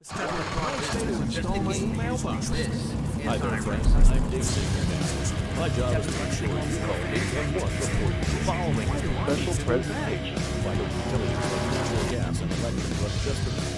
Hi there, friends. I'm Dave Senior now. My job is to ensure you call 811 before you following special presentation by the utilities like natural gas and electric run just a minute.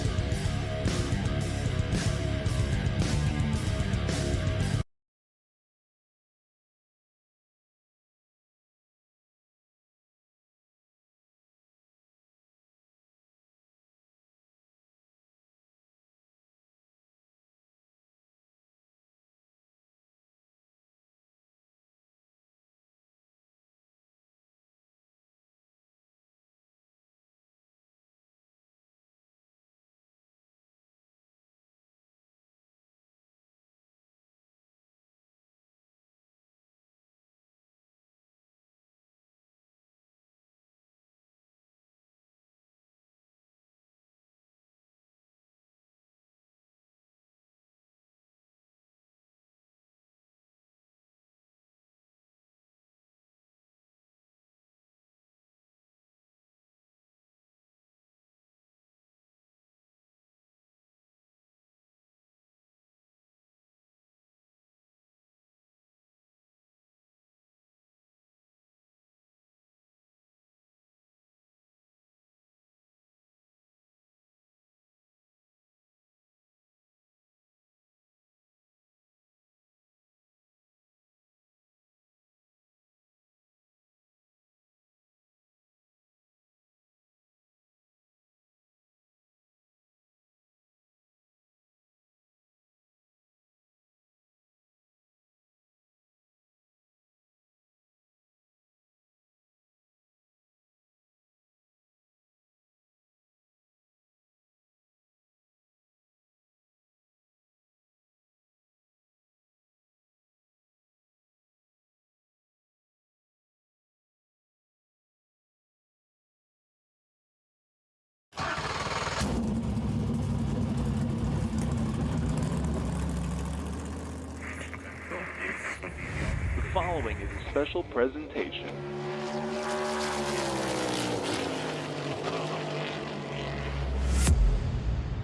The following is a special presentation.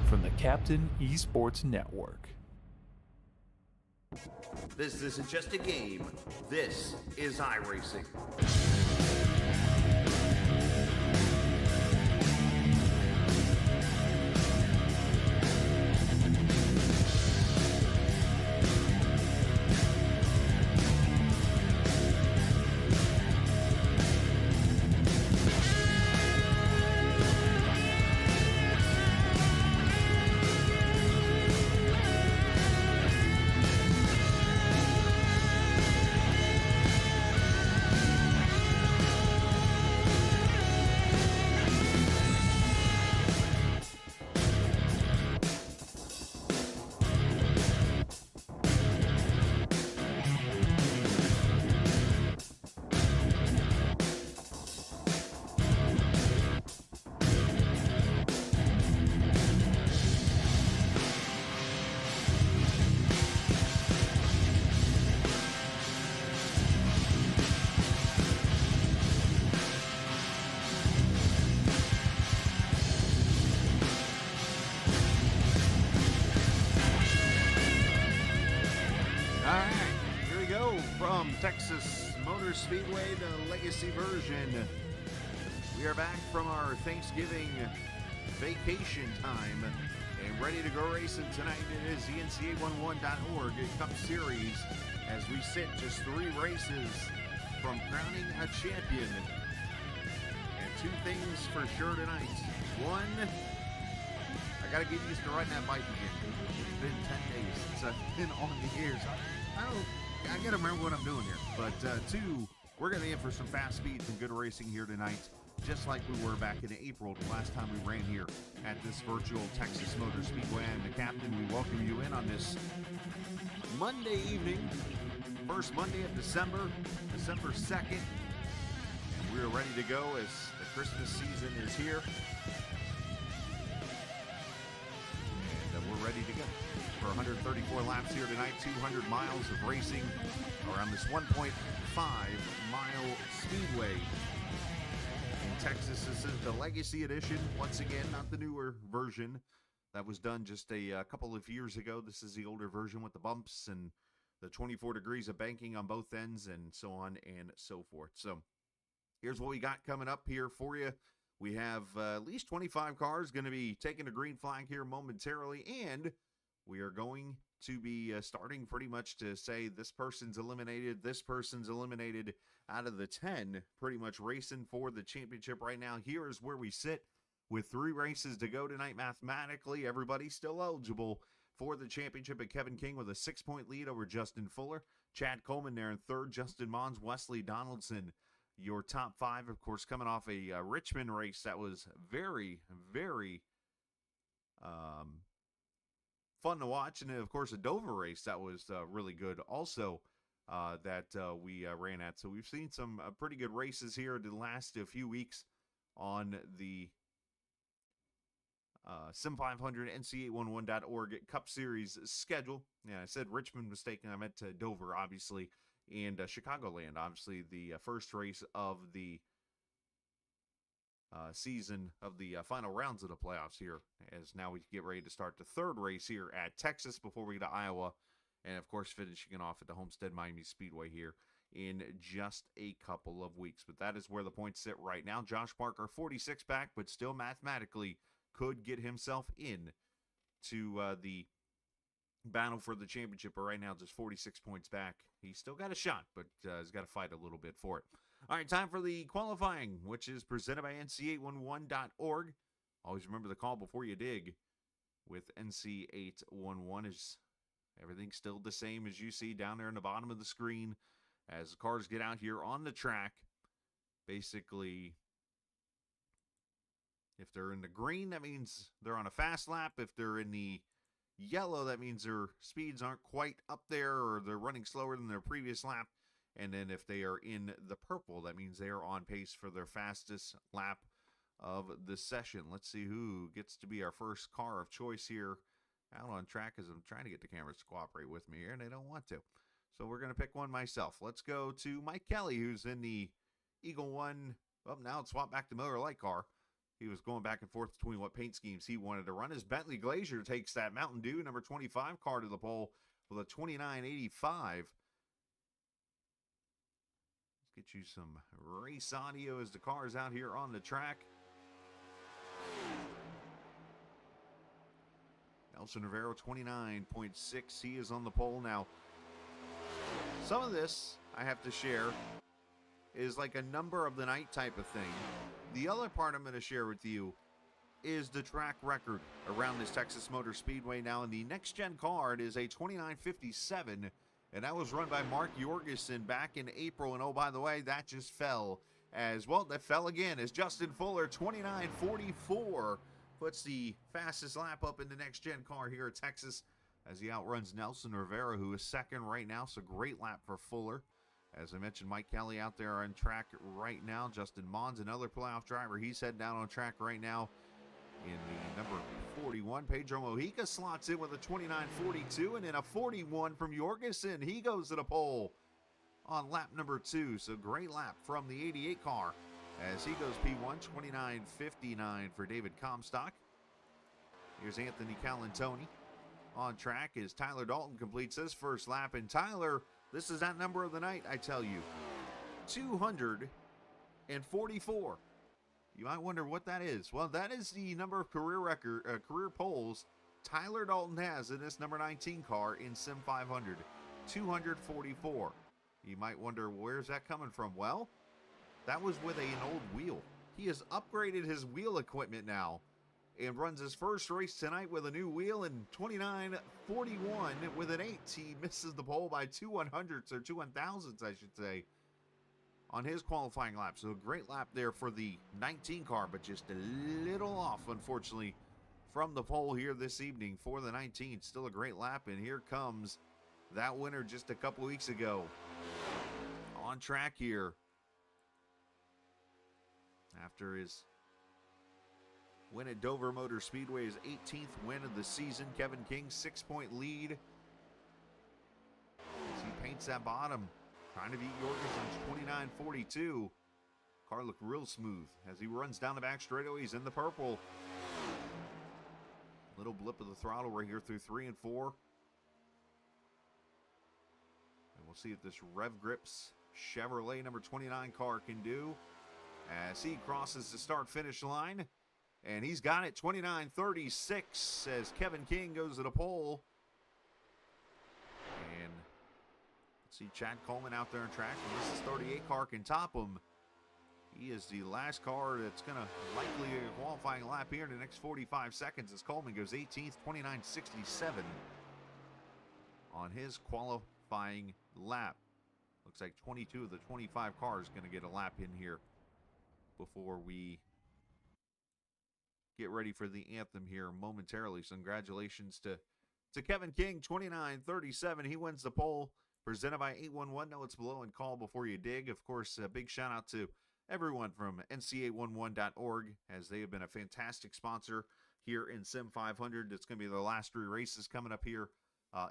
From the Captain eSports Network. This isn't just a game. This is iRacing. From Texas Motor Speedway, the Legacy version. We are back from our Thanksgiving vacation time and ready to go racing tonight. It is the NCA11.org Cup Series as we sit just 3 races from crowning a champion. And 2 things for sure tonight. 1, I got to get used to riding that bike again. It's been 10 days since I've been on the air. I got to remember what I'm doing here. But 2, we're going to be in for some fast speeds and good racing here tonight, just like we were back in April, the last time we ran here at this virtual Texas Motor Speedway. I'm the captain. We welcome you in on this Monday evening, first Monday of December 2nd. And we're ready to go as the Christmas season is here. And we're ready to go for 134 laps here tonight, 200 miles of racing around this 1.5 mile speedway in Texas. This is the Legacy edition, once again, not the newer version. That was done just a couple of years ago. This is the older version with the bumps and the 24 degrees of banking on both ends and so on and so forth. So here's what we got coming up here for you. We have at least 25 cars going to be taking a green flag here momentarily, and we are going to be starting pretty much to say this person's eliminated out of the 10, pretty much racing for the championship right now. Here is where we sit with 3 races to go tonight. Mathematically, everybody's still eligible for the championship, at Kevin King with a 6-point lead over Justin Fuller. Chad Coleman there in third, Justin Mons, Wesley Donaldson. Your top 5, of course, coming off a Richmond race that was very, very fun to watch. And, of course, a Dover race that was really good also that we ran at. So we've seen some pretty good races here the last few weeks on the Sim500 NC811.org Cup Series schedule. Yeah, I said Richmond mistaken. I meant Dover, obviously, and Chicagoland, obviously, the first race of the season of the final rounds of the playoffs here, as now we get ready to start the third race here at Texas before we get to Iowa, and, of course, finishing it off at the Homestead Miami Speedway here in just a couple of weeks. But that is where the points sit right now. Josh Parker, 46 back, but still mathematically could get himself in to the battle for the championship, but right now just 46 points back. He's still got a shot, but he's got to fight a little bit for it. All right, time for the qualifying, which is presented by NC811.org. Always remember the call before you dig with NC811. Is everything still the same as you see down there in the bottom of the screen as the cars get out here on the track? Basically, if they're in the green, that means they're on a fast lap. If they're in the yellow, that means their speeds aren't quite up there, or they're running slower than their previous lap. And then if they are in the purple, that means they are on pace for their fastest lap of the session. Let's see who gets to be our first car of choice here out on track, as I'm trying to get the cameras to cooperate with me here, and they don't want to. So we're going to pick one myself. Let's go to Mike Kelly, who's in the Eagle One. Well, now it's swapped back to Miller Lite car. He was going back and forth between what paint schemes he wanted to run. As Bentley Glazier takes that Mountain Dew number 25 car to the pole with a 2985. Let's get you some race audio as the car is out here on the track. Nelson Rivero, 29.6. He is on the pole now. Some of this, I have to share, is like a number of the night type of thing. The other part I'm going to share with you is the track record around this Texas Motor Speedway. Now, in the next-gen car, it is a 2957, and that was run by Mark Jorgensen back in April. And, oh, by the way, that just fell as well. That fell again as Justin Fuller, 2944, puts the fastest lap up in the next-gen car here at Texas as he outruns Nelson Rivera, who is second right now. So, great lap for Fuller. As I mentioned, Mike Kelly out there on track right now. Justin Mons, another playoff driver. He's heading down on track right now in the number 41. Pedro Mojica slots in with a 29.42, and then a 41 from Jorgensen. He goes to the pole on lap number 2. So great lap from the 88 car as he goes P1, 29.59 for David Comstock. Here's Anthony Calantoni on track as Tyler Dalton completes his first lap. And Tyler, this is that number of the night, I tell you. 244. You might wonder what that is. Well, that is the number of career poles Tyler Dalton has in this number 19 car in Sim500. 244. You might wonder, where's that coming from? Well, that was with an old wheel. He has upgraded his wheel equipment now and runs his first race tonight with a new wheel in 29.41 with an 8. He misses the pole by 2 100ths, or 2 1,000ths, I should say, on his qualifying lap. So a great lap there for the 19 car, but just a little off, unfortunately, from the pole here this evening for the 19. Still a great lap, and here comes that winner just a couple weeks ago. On track here after his win at Dover Motor Speedway, his 18th win of the season. Kevin King, 6-point lead as he paints that bottom, trying to beat Jorgensen's 29.42. Car looked real smooth as he runs down the back straightaway. He's in the purple. Little blip of the throttle right here through 3 and 4. And we'll see if this Rev Grips Chevrolet number 29 car can do as he crosses the start-finish line. And he's got it, 29:36, as Kevin King goes to the pole. And let's see Chad Coleman out there on track. And this is 38 car can top him. He is the last car that's going to likely a qualifying lap here in the next 45 seconds as Coleman goes 18th, 29:67 on his qualifying lap. Looks like 22 of the 25 cars going to get a lap in here before we get ready for the anthem here momentarily. So congratulations to Kevin King, 29:37. He wins the pole, presented by 811. Know it's below and call before you dig. Of course, a big shout out to everyone from nc811.org, as they have been a fantastic sponsor here in Sim500. It's going to be the last 3 races coming up here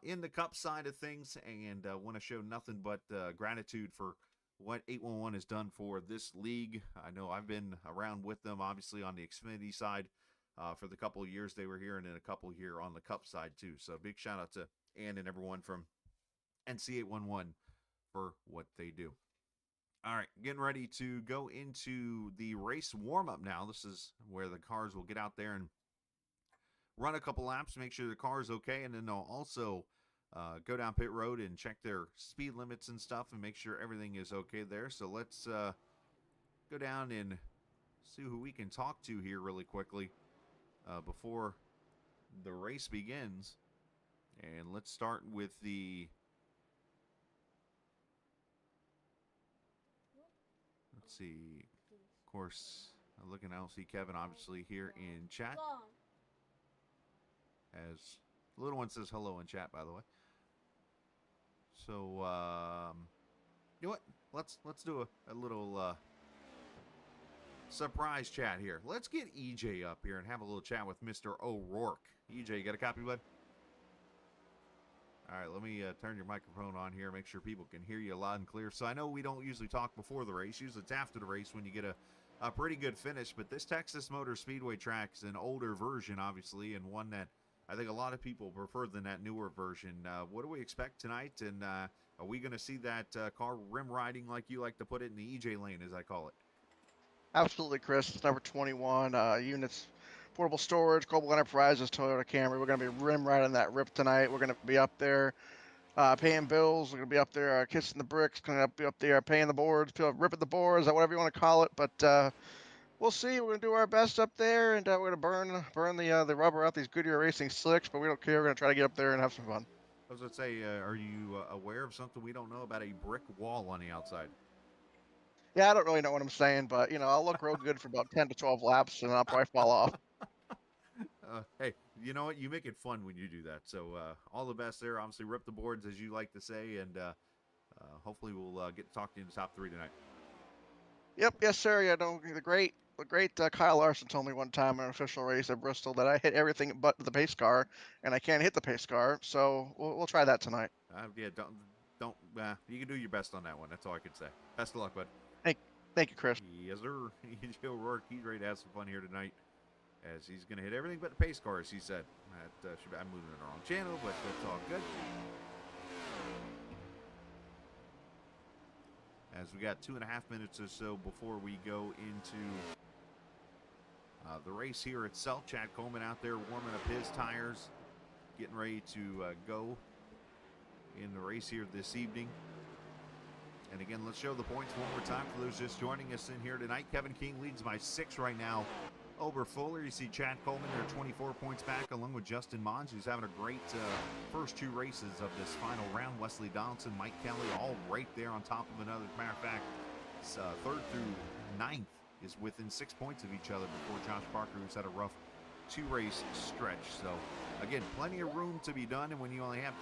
in the Cup side of things, and want to show nothing but gratitude for what 811 has done for this league. I know I've been around with them, obviously, on the Xfinity side for the couple of years they were here, and then a couple here on the Cup side, too. So big shout out to Ann and everyone from NC811 for what they do. All right, getting ready to go into the race warm-up now. This is where the cars will get out there and run a couple laps, make sure the car is okay, and then they'll also go down pit road and check their speed limits and stuff and make sure everything is okay there. So let's go down and see who we can talk to here really quickly before the race begins. And let's start with the... Let's see. Of course, looking out, see Kevin obviously here in chat. As the little one says hello in chat, by the way. So, you know what? Let's do a little surprise chat here. Let's get EJ up here and have a little chat with Mr. O'Rourke. EJ, you got a copy, bud? All right, let me turn your microphone on here, make sure people can hear you loud and clear. So I know we don't usually talk before the race. Usually it's after the race when you get a pretty good finish. But this Texas Motor Speedway track is an older version, obviously, and one that I think a lot of people prefer than that newer version. What do we expect tonight? And are we going to see that car rim riding, like you like to put it, in the EJ lane, as I call it? Absolutely, Chris. It's number 21. Units, portable storage, Global Enterprises, Toyota Camry. We're going to be rim riding that rip tonight. We're going to be up there paying bills. We're going to be up there kissing the bricks. Going to be up there paying the boards, ripping the boards, whatever you want to call it. But we'll see. We're going to do our best up there, and we're going to burn the rubber out these Goodyear Racing slicks, but we don't care. We're going to try to get up there and have some fun. I was going to say, are you aware of something we don't know about a brick wall on the outside? Yeah, I don't really know what I'm saying, but, you know, I'll look real good for about 10 to 12 laps, and I'll probably fall off. Hey, you know what? You make it fun when you do that. So all the best there. Obviously, rip the boards, as you like to say, and hopefully we'll get to talk to you in the top 3 tonight. Yep, yes, sir. Yeah, no, the great Kyle Larson told me one time in an official race at Bristol that I hit everything but the pace car, and I can't hit the pace car. So we'll try that tonight. Yeah, don't. You can do your best on that one. That's all I can say. Best of luck, bud. Thank you, Chris. Yes, sir. Joe Rourke, he's ready to have some fun here tonight, as he's going to hit everything but the pace car, as he said. I'm moving in the wrong channel, but that's all good. As we got 2.5 minutes or so before we go into the race here itself. Chad Coleman out there warming up his tires, getting ready to go in the race here this evening. And again, let's show the points one more time for those just joining us in here tonight. Kevin King leads by 6 right now over Fuller. You see Chad Coleman there, 24 points back, along with Justin Mons, who's having a great first 2 races of this final round. Wesley Donaldson, Mike Kelly, all right there on top of another. As a matter of fact, 3rd through 9th is within 6 points of each other before Josh Parker, who's had a rough 2-race stretch. So, again, plenty of room to be done. And when you only have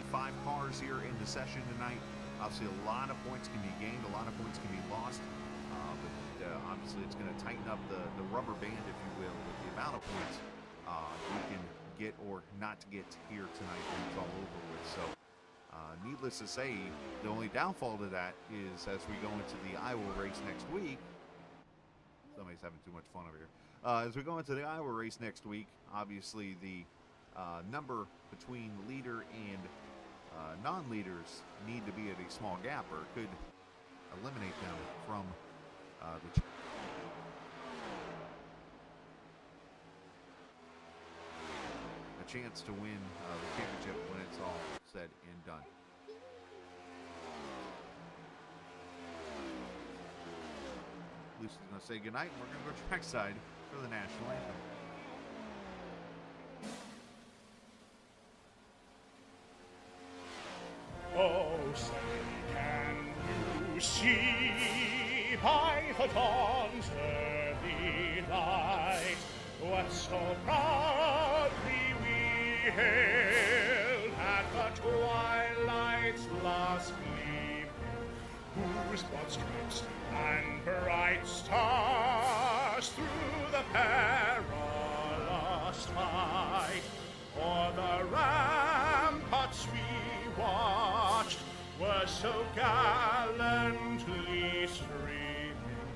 25 cars here in the session tonight, obviously a lot of points can be gained, a lot of points can be lost. But obviously it's going to tighten up the rubber band, if you will, with the amount of points you can get or not get here tonight when it's all over with. So needless to say, the only downfall to that is as we go into the Iowa race next week. Somebody's having too much fun over here. As we go into the Iowa race next week, obviously the number between leader and non-leaders need to be at a small gap, or it could eliminate them from the chance to win the championship when it's all said and done. Lucy's going to say goodnight, and we're going to go trackside for the national anthem. Oh, say, can you see by the dawn's early light what so proudly we hailed at the twilight's last gleam, whose broad stripes and bright stars through the perilous fight o'er the ramparts we watched were so gallantly streaming,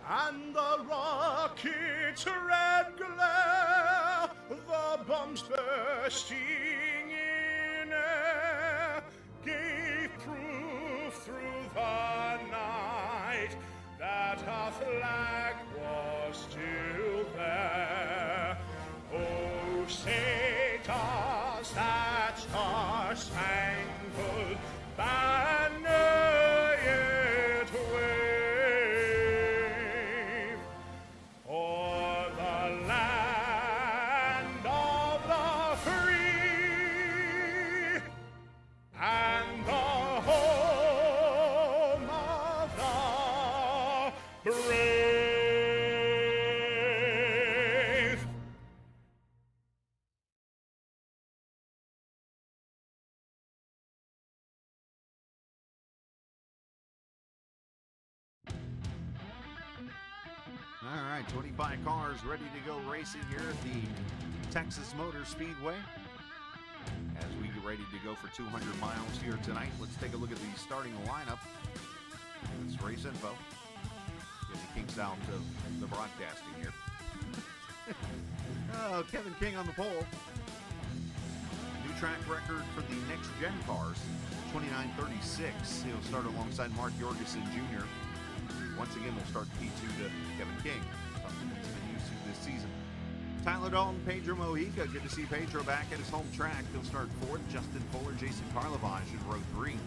and the rocket's red glare, the bombs bursting in air, gave proof through the night that our flag was still there. Oh, say does that star-spangled banner yet wave o'er the land of the free and the home of the brave? All right, 25 cars ready to go racing here at the Texas Motor Speedway. As we get ready to go for 200 miles here tonight, let's take a look at the starting lineup. It's race info. Get the kinks out of the broadcasting here. Oh, Kevin King on the pole. New track record for the next gen cars, 29:36. He'll start alongside Mark Jorgensen Jr. Once again, we'll start P2 to Kevin King, something that's been used to this season. Tyler Dalton, Pedro Mojica. Good to see Pedro back at his home track. He'll start fourth. Justin Fuller, Jason Karlovage in row 3.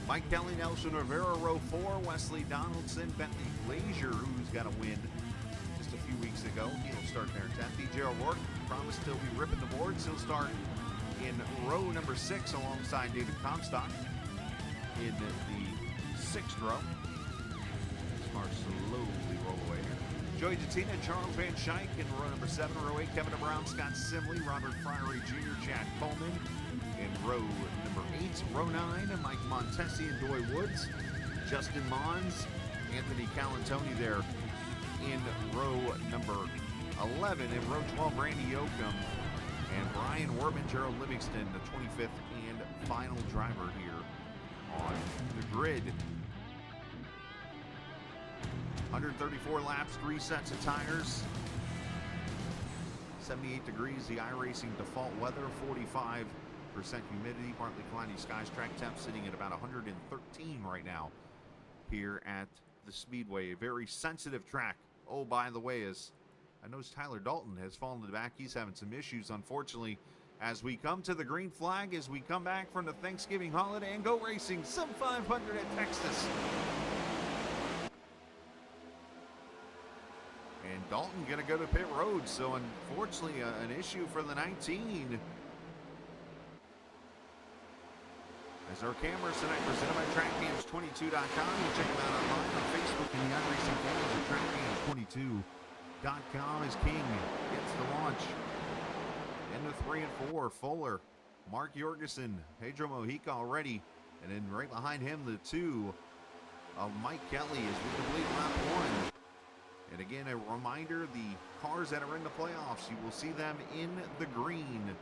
Mike Kelly, Nelson Rivera, row 4. Wesley Donaldson, Bentley Glazier, who's got a win just a few weeks ago. He'll start there 10th. Gerald Rourke promised he'll be ripping the boards. He'll start in row number 6 alongside David Comstock in the 6th row. Slowly roll away here. Joey Dettina, Charles Van Schaik in row number 7. Row 8, Kevin Brown, Scott Simley, Robert Fryery Jr., Chad Coleman in row number 8. Row 9, Mike Montesi and Doy Woods. Justin Mons, Anthony Calantoni there in row number 11. In row 12, Randy Yoakum and Brian Werman, Gerald Livingston, the 25th and final driver here on the grid. 134 laps, 3 sets of tires. 78 degrees, the iRacing default weather, 45% humidity, partly cloudy skies. Track temp sitting at about 113 right now here at the Speedway. A very sensitive track. Oh, by the way, as I noticed Tyler Dalton has fallen to the back. He's having some issues, unfortunately. As we come to the green flag, as we come back from the Thanksgiving holiday and go racing Sim500 at Texas. And Dalton going to go to pit road, so unfortunately an issue for the 19. As our cameras tonight presented by TrackCams22.com. You check them out online on Facebook and the iRacing forums at TrackCams22.com as King gets the launch. Into 3 and 4, Fuller, Mark Jorgensen, Pedro Mojica already, and then right behind him the 2 of Mike Kelly as we complete lap 1. And again, a reminder, the cars that are in the playoffs, you will see them in the green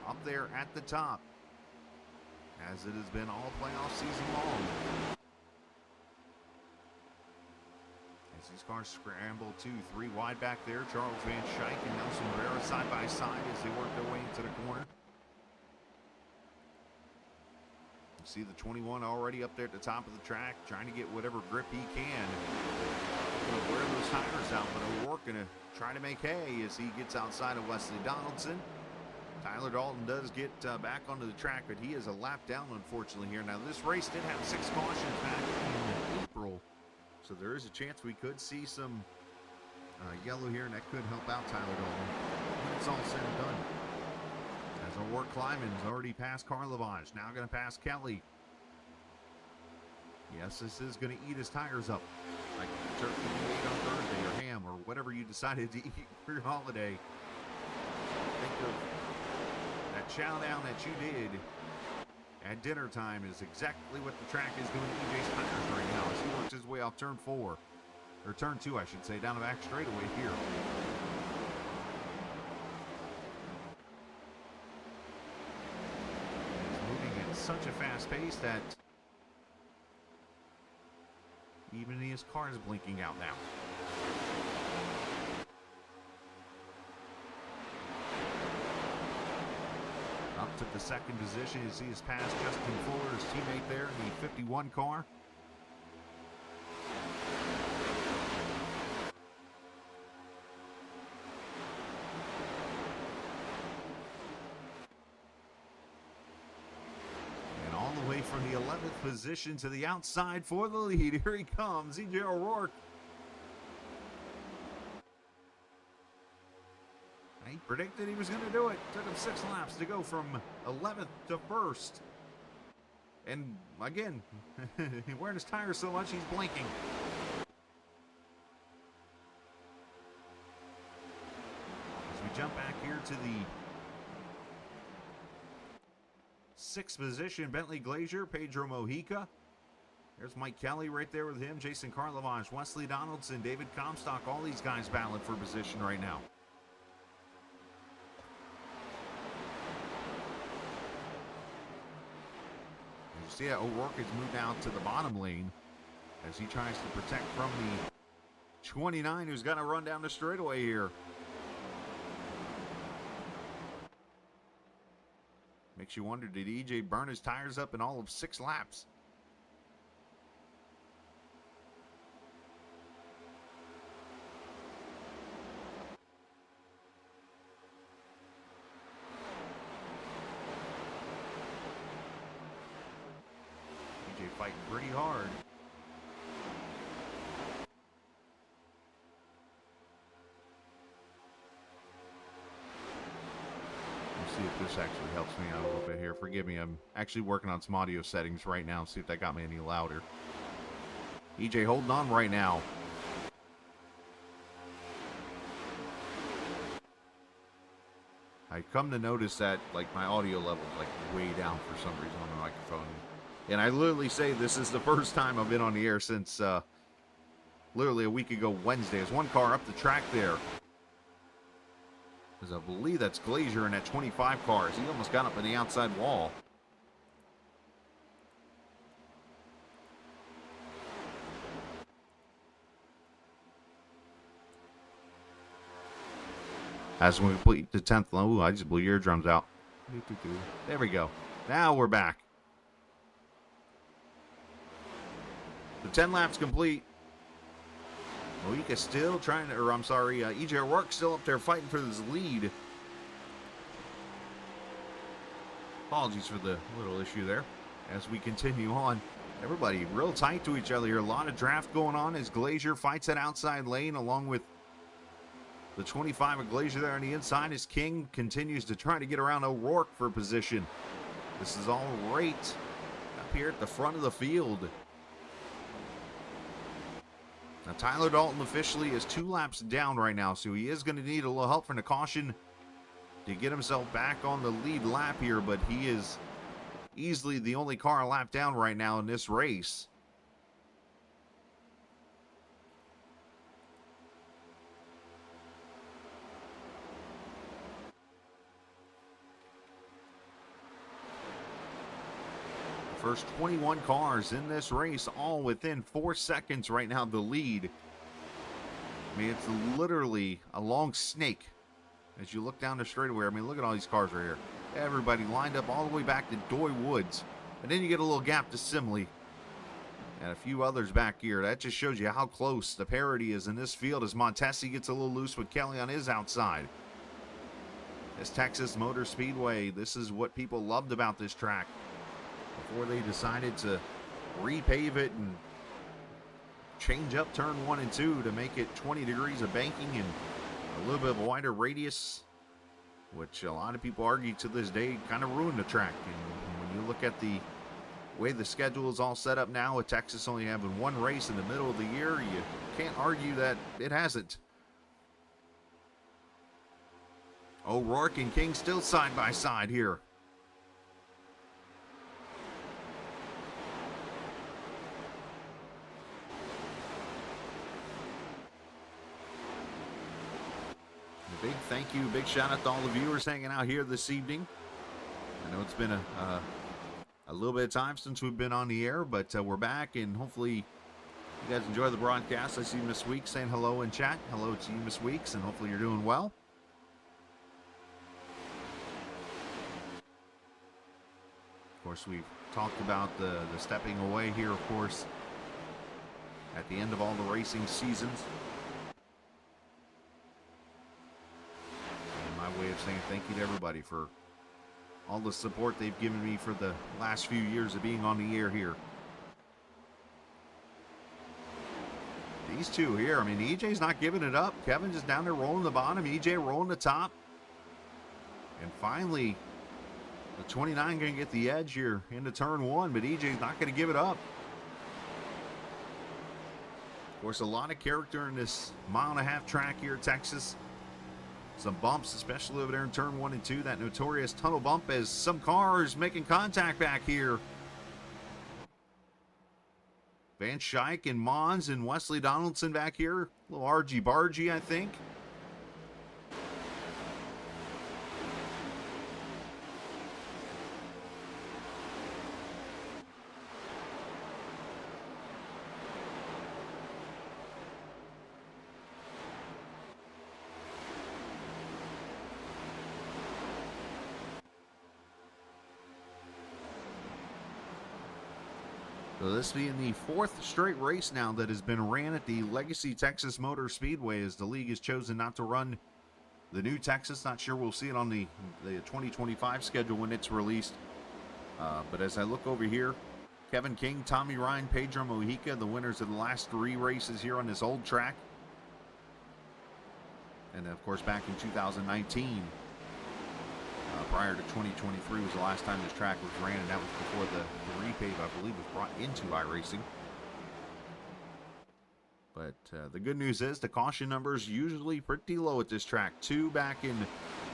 up there at the top, as it has been all playoff season long. As these cars scramble 2-3 wide back there. Charles Van Schaik and Nelson Rivera side by side as they work their way into the corner. You see the 21 already up there at the top of the track, trying to get whatever grip he can. Going to wear those tires out, but O'Rourke going to try to make hay as he gets outside of Wesley Donaldson. Tyler Dalton does get back onto the track, but he is a lap down, unfortunately, here. Now, this race did have 6 cautions back in April, so there is a chance we could see some yellow here, and that could help out Tyler Dalton when it's all said and done. As O'Rourke Kleiman's already passed Carl Lavage, now going to pass Kelly. Yes, this is going to eat his tires up, like turkey you ate on Thursday, or ham, or whatever you decided to eat for your holiday. Think of that chow down that you did at dinner time is exactly what the track is doing to EJ's tires right now as he works his way off turn 4, or turn 2, I should say, down the back straightaway here. He's moving at such a fast pace that even his car is blinking out now. Up to the second position as he has passed Justin Fuller, his teammate there in the 51 car. And all the way from the 11th position to the outside for the lead. Here he comes, EJ O'Rourke. He predicted he was going to do it. Took him 6 laps to go from 11th to 1st. And again, wearing his tires so much, he's blinking. As we jump back here to the 6th position, Bentley Glazier, Pedro Mojica. There's Mike Kelly right there with him, Jason Karlovash, Wesley Donaldson, David Comstock. All these guys battling for position right now. See that O'Rourke has moved out to the bottom lane as he tries to protect from the 29 who's got to run down the straightaway here. Makes you wonder, did EJ burn his tires up in all of 6 laps? Fighting pretty hard. Let's see if this actually helps me out a little bit here. Forgive me, I'm actually working on some audio settings right now. See if that got me any louder. EJ holding on right now. I come to notice that like my audio level is like way down for some reason on the microphone. And I literally say this is the first time I've been on the air since literally a week ago Wednesday. There's one car up the track there. Because I believe that's Glazier in that 25 car. He almost got up in the outside wall. As we complete the 10th, oh, I just blew your eardrums out. There we go. Now we're back. The 10 laps complete. Mojica still trying to, or I'm sorry, EJ O'Rourke still up there fighting for this lead. Apologies for the little issue there. As we continue on, everybody real tight to each other here. A lot of draft going on as Glazier fights that outside lane along with the 25 of Glazier there on the inside as King continues to try to get around O'Rourke for position. This is all right up here at the front of the field. Now, Tyler Dalton officially is 2 laps down right now, so he is going to need a little help from the caution to get himself back on the lead lap here, but he is easily the only car a lap down right now in this race. First 21 cars in this race, all within 4 seconds right now, the lead. I mean, it's literally a long snake as you look down the straightaway. I mean, look at all these cars right here. Everybody lined up all the way back to Doy Woods. And then you get a little gap to Simley. And a few others back here. That just shows you how close the parity is in this field as Montesi gets a little loose with Kelly on his outside. This Texas Motor Speedway, this is what people loved about this track before they decided to repave it and change up turn 1 and 2 to make it 20 degrees of banking and a little bit of a wider radius, which a lot of people argue to this day kind of ruined the track. And when you look at the way the schedule is all set up now, with Texas only having one race in the middle of the year, you can't argue that it hasn't. O'Rourke and King still side by side here. A big thank you, big shout out to all the viewers hanging out here this evening. I know it's been a little bit of time since we've been on the air, but we're back, and hopefully you guys enjoy the broadcast. I see Miss Weeks saying hello in chat. Hello to you, Miss Weeks, and hopefully you're doing well. Of course, we've talked about the stepping away here, of course, at the end of all the racing seasons. And my way of saying thank you to everybody for all the support they've given me for the last few years of being on the air here. These two here, I mean, EJ's not giving it up. Kevin's just down there rolling the bottom. EJ rolling the top. And finally, the 29 going to get the edge here into turn 1, but EJ's not going to give it up. Of course, a lot of character in this 1.5 mile track here at Texas. Some bumps, especially over there in turn 1 and 2. That notorious tunnel bump as some cars making contact back here. Van Schaik and Mons and Wesley Donaldson back here. A little argy-bargy, I think. So this being the 4th straight race now that has been ran at the Legacy Texas Motor Speedway, as the league has chosen not to run the new Texas. Not sure we'll see it on the 2025 schedule when it's released. But as I look over here, Kevin King, Tommy Ryan, Pedro Mojica, the winners of the last 3 races here on this old track. And of course back in 2019, prior to 2023 was the last time this track was ran, and that was before the repave, I believe, was brought into iRacing. But the good news is the caution number is usually pretty low at this track. 2 back in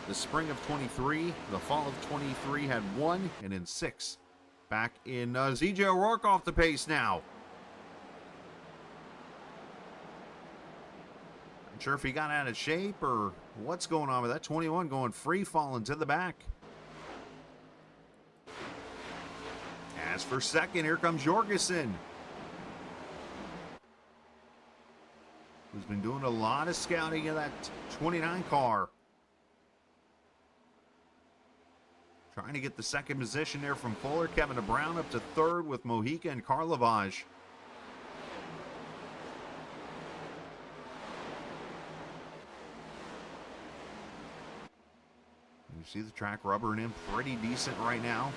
the spring of 23, the fall of 23 had 1, and then 6 back in ZJ O'Rourke off the pace now. Not sure if he got out of shape or what's going on with that 21 going free falling to the back. As for second, here comes Jorgensen, who's been doing a lot of scouting of that 29 car. Trying to get the second position there from Fuller. Kevin Brown up to 3rd with Mojica and Karlovage. You see the track rubbering in pretty decent right now.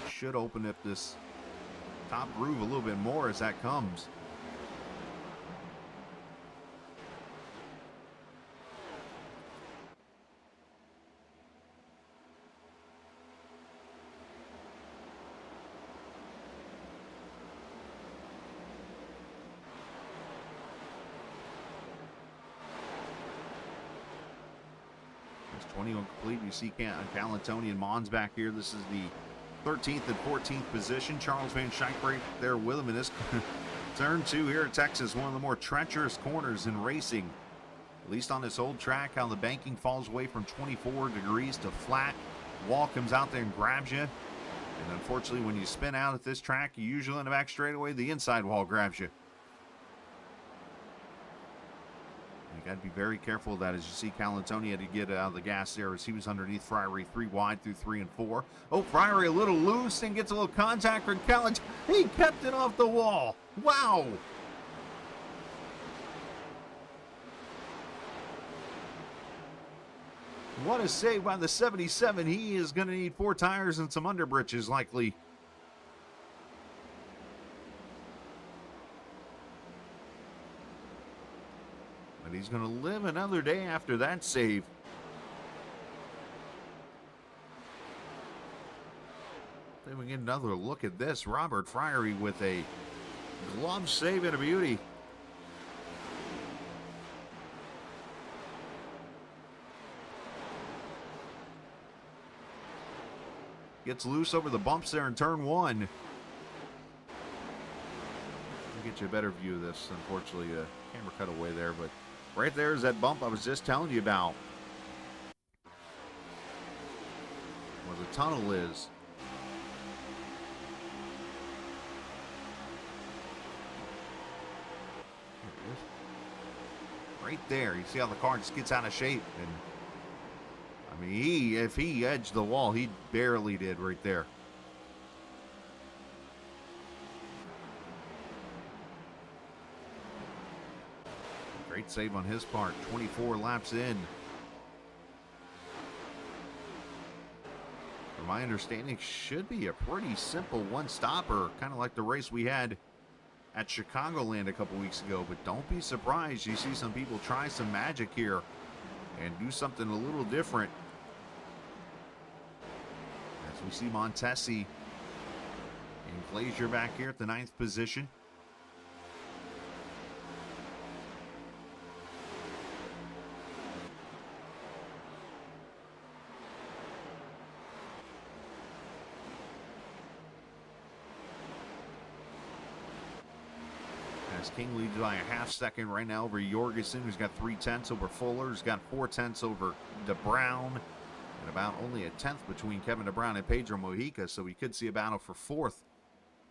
It should open up this top groove a little bit more as that comes. It's 21 complete. You see Calantoni and Mons back here. This is the 13th and 14th position. Charles Van Schaik right there with him in this turn 2 here at Texas. One of the more treacherous corners in racing, at least on this old track. How the banking falls away from 24 degrees to flat. Wall comes out there and grabs you. And unfortunately, when you spin out at this track, you usually in the back straightaway, the inside wall grabs you. got to be very careful of that, as you see Calantoni had to get out of the gas there as he was underneath Friary 3 wide through 3 and 4. Oh, Friary a little loose and gets a little contact from Calantoni. He kept it off the wall. Wow. What a save by the 77. He is going to need 4 tires and some underbritches likely. But he's going to live another day after that save. Then we get another look at this. Robert Friary with a glove save and a beauty. Gets loose over the bumps there in turn 1. I'll get you a better view of this. Unfortunately, camera cut away there, but right there is that bump I was just telling you about. Where the tunnel is. Here it is. Right there. You see how the car just gets out of shape. And I mean, if he edged the wall, he barely did right there. Great save on his part. 24 laps in. From my understanding, should be a pretty simple one-stopper, kind of like the race we had at Chicagoland a couple weeks ago. But don't be surprised. You see some people try some magic here and do something a little different. As we see Montesi and Glazier back here at the 9th position. As King leads by a half second right now over Jorgensen, who's got 3/10 over Fuller, who's got 4/10 over DeBrown, and about only a 10th between Kevin DeBrown and Pedro Mojica, so we could see a battle for 4th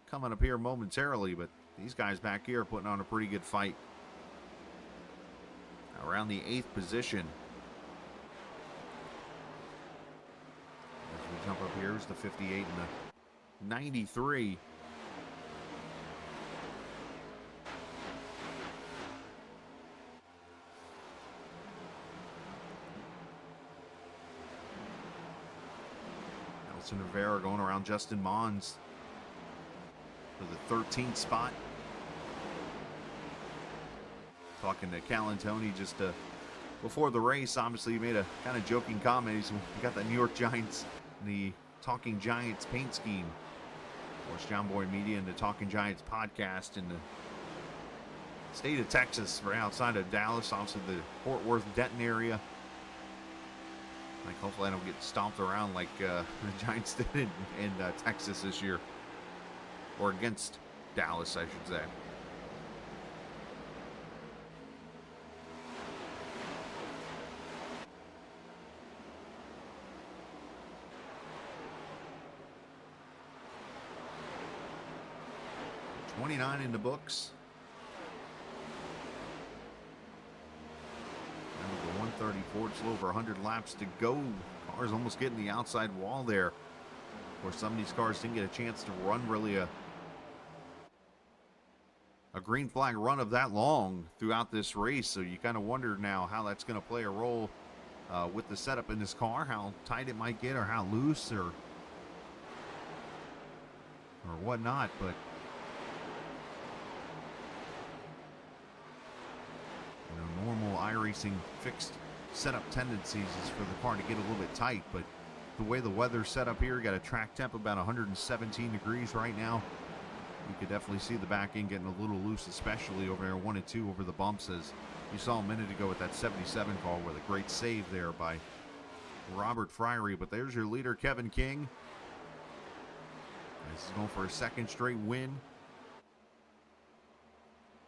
coming up here momentarily, but these guys back here are putting on a pretty good fight. Around the 8th position. As we jump up here, is the 58 and the 93. Rivera going around Justin Mons for the 13th spot. Talking to Calantoni just before the race, obviously he made a kind of joking comment. He's got that New York Giants, the Talking Giants paint scheme. Of course, John Boy Media and the Talking Giants podcast in the state of Texas, right outside of Dallas, obviously the Fort Worth, Denton area. Like, hopefully I don't get stomped around like the Giants did in Texas this year. Or against Dallas, I should say. '29 in the books. 134, it's a little over 100 laps to go. Cars almost getting the outside wall there. Of course, some of these cars didn't get a chance to run really a green flag run of that long throughout this race, so you kind of wonder now how that's going to play a role with the setup in this car, how tight it might get or how loose or whatnot, but normal iRacing fixed setup tendencies is for the car to get a little bit tight, but the way the weather's set up here, got a track temp about 117 degrees right now. You could definitely see the back end getting a little loose, especially over there 1 and 2 over the bumps, as you saw a minute ago with that 77 car with a great save there by Robert Friary. But there's your leader, Kevin King. This is going for a 2nd straight win.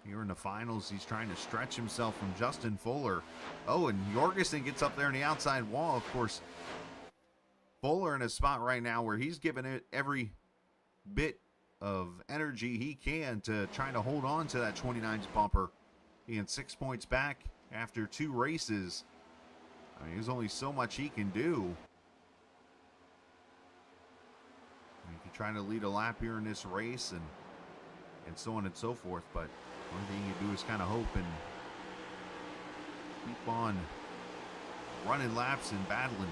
Here in the finals, he's trying to stretch himself from Justin Fuller. Oh, and Jorgensen gets up there on the outside wall. Of course, Fuller in a spot right now where he's giving it every bit of energy he can to try to hold on to that 29's bumper. Being 6 points back, after 2 races. I mean, there's only so much he can do. You can try to lead a lap here in this race and so on and so forth, but one thing you do is kind of hope and keep on running laps and battling.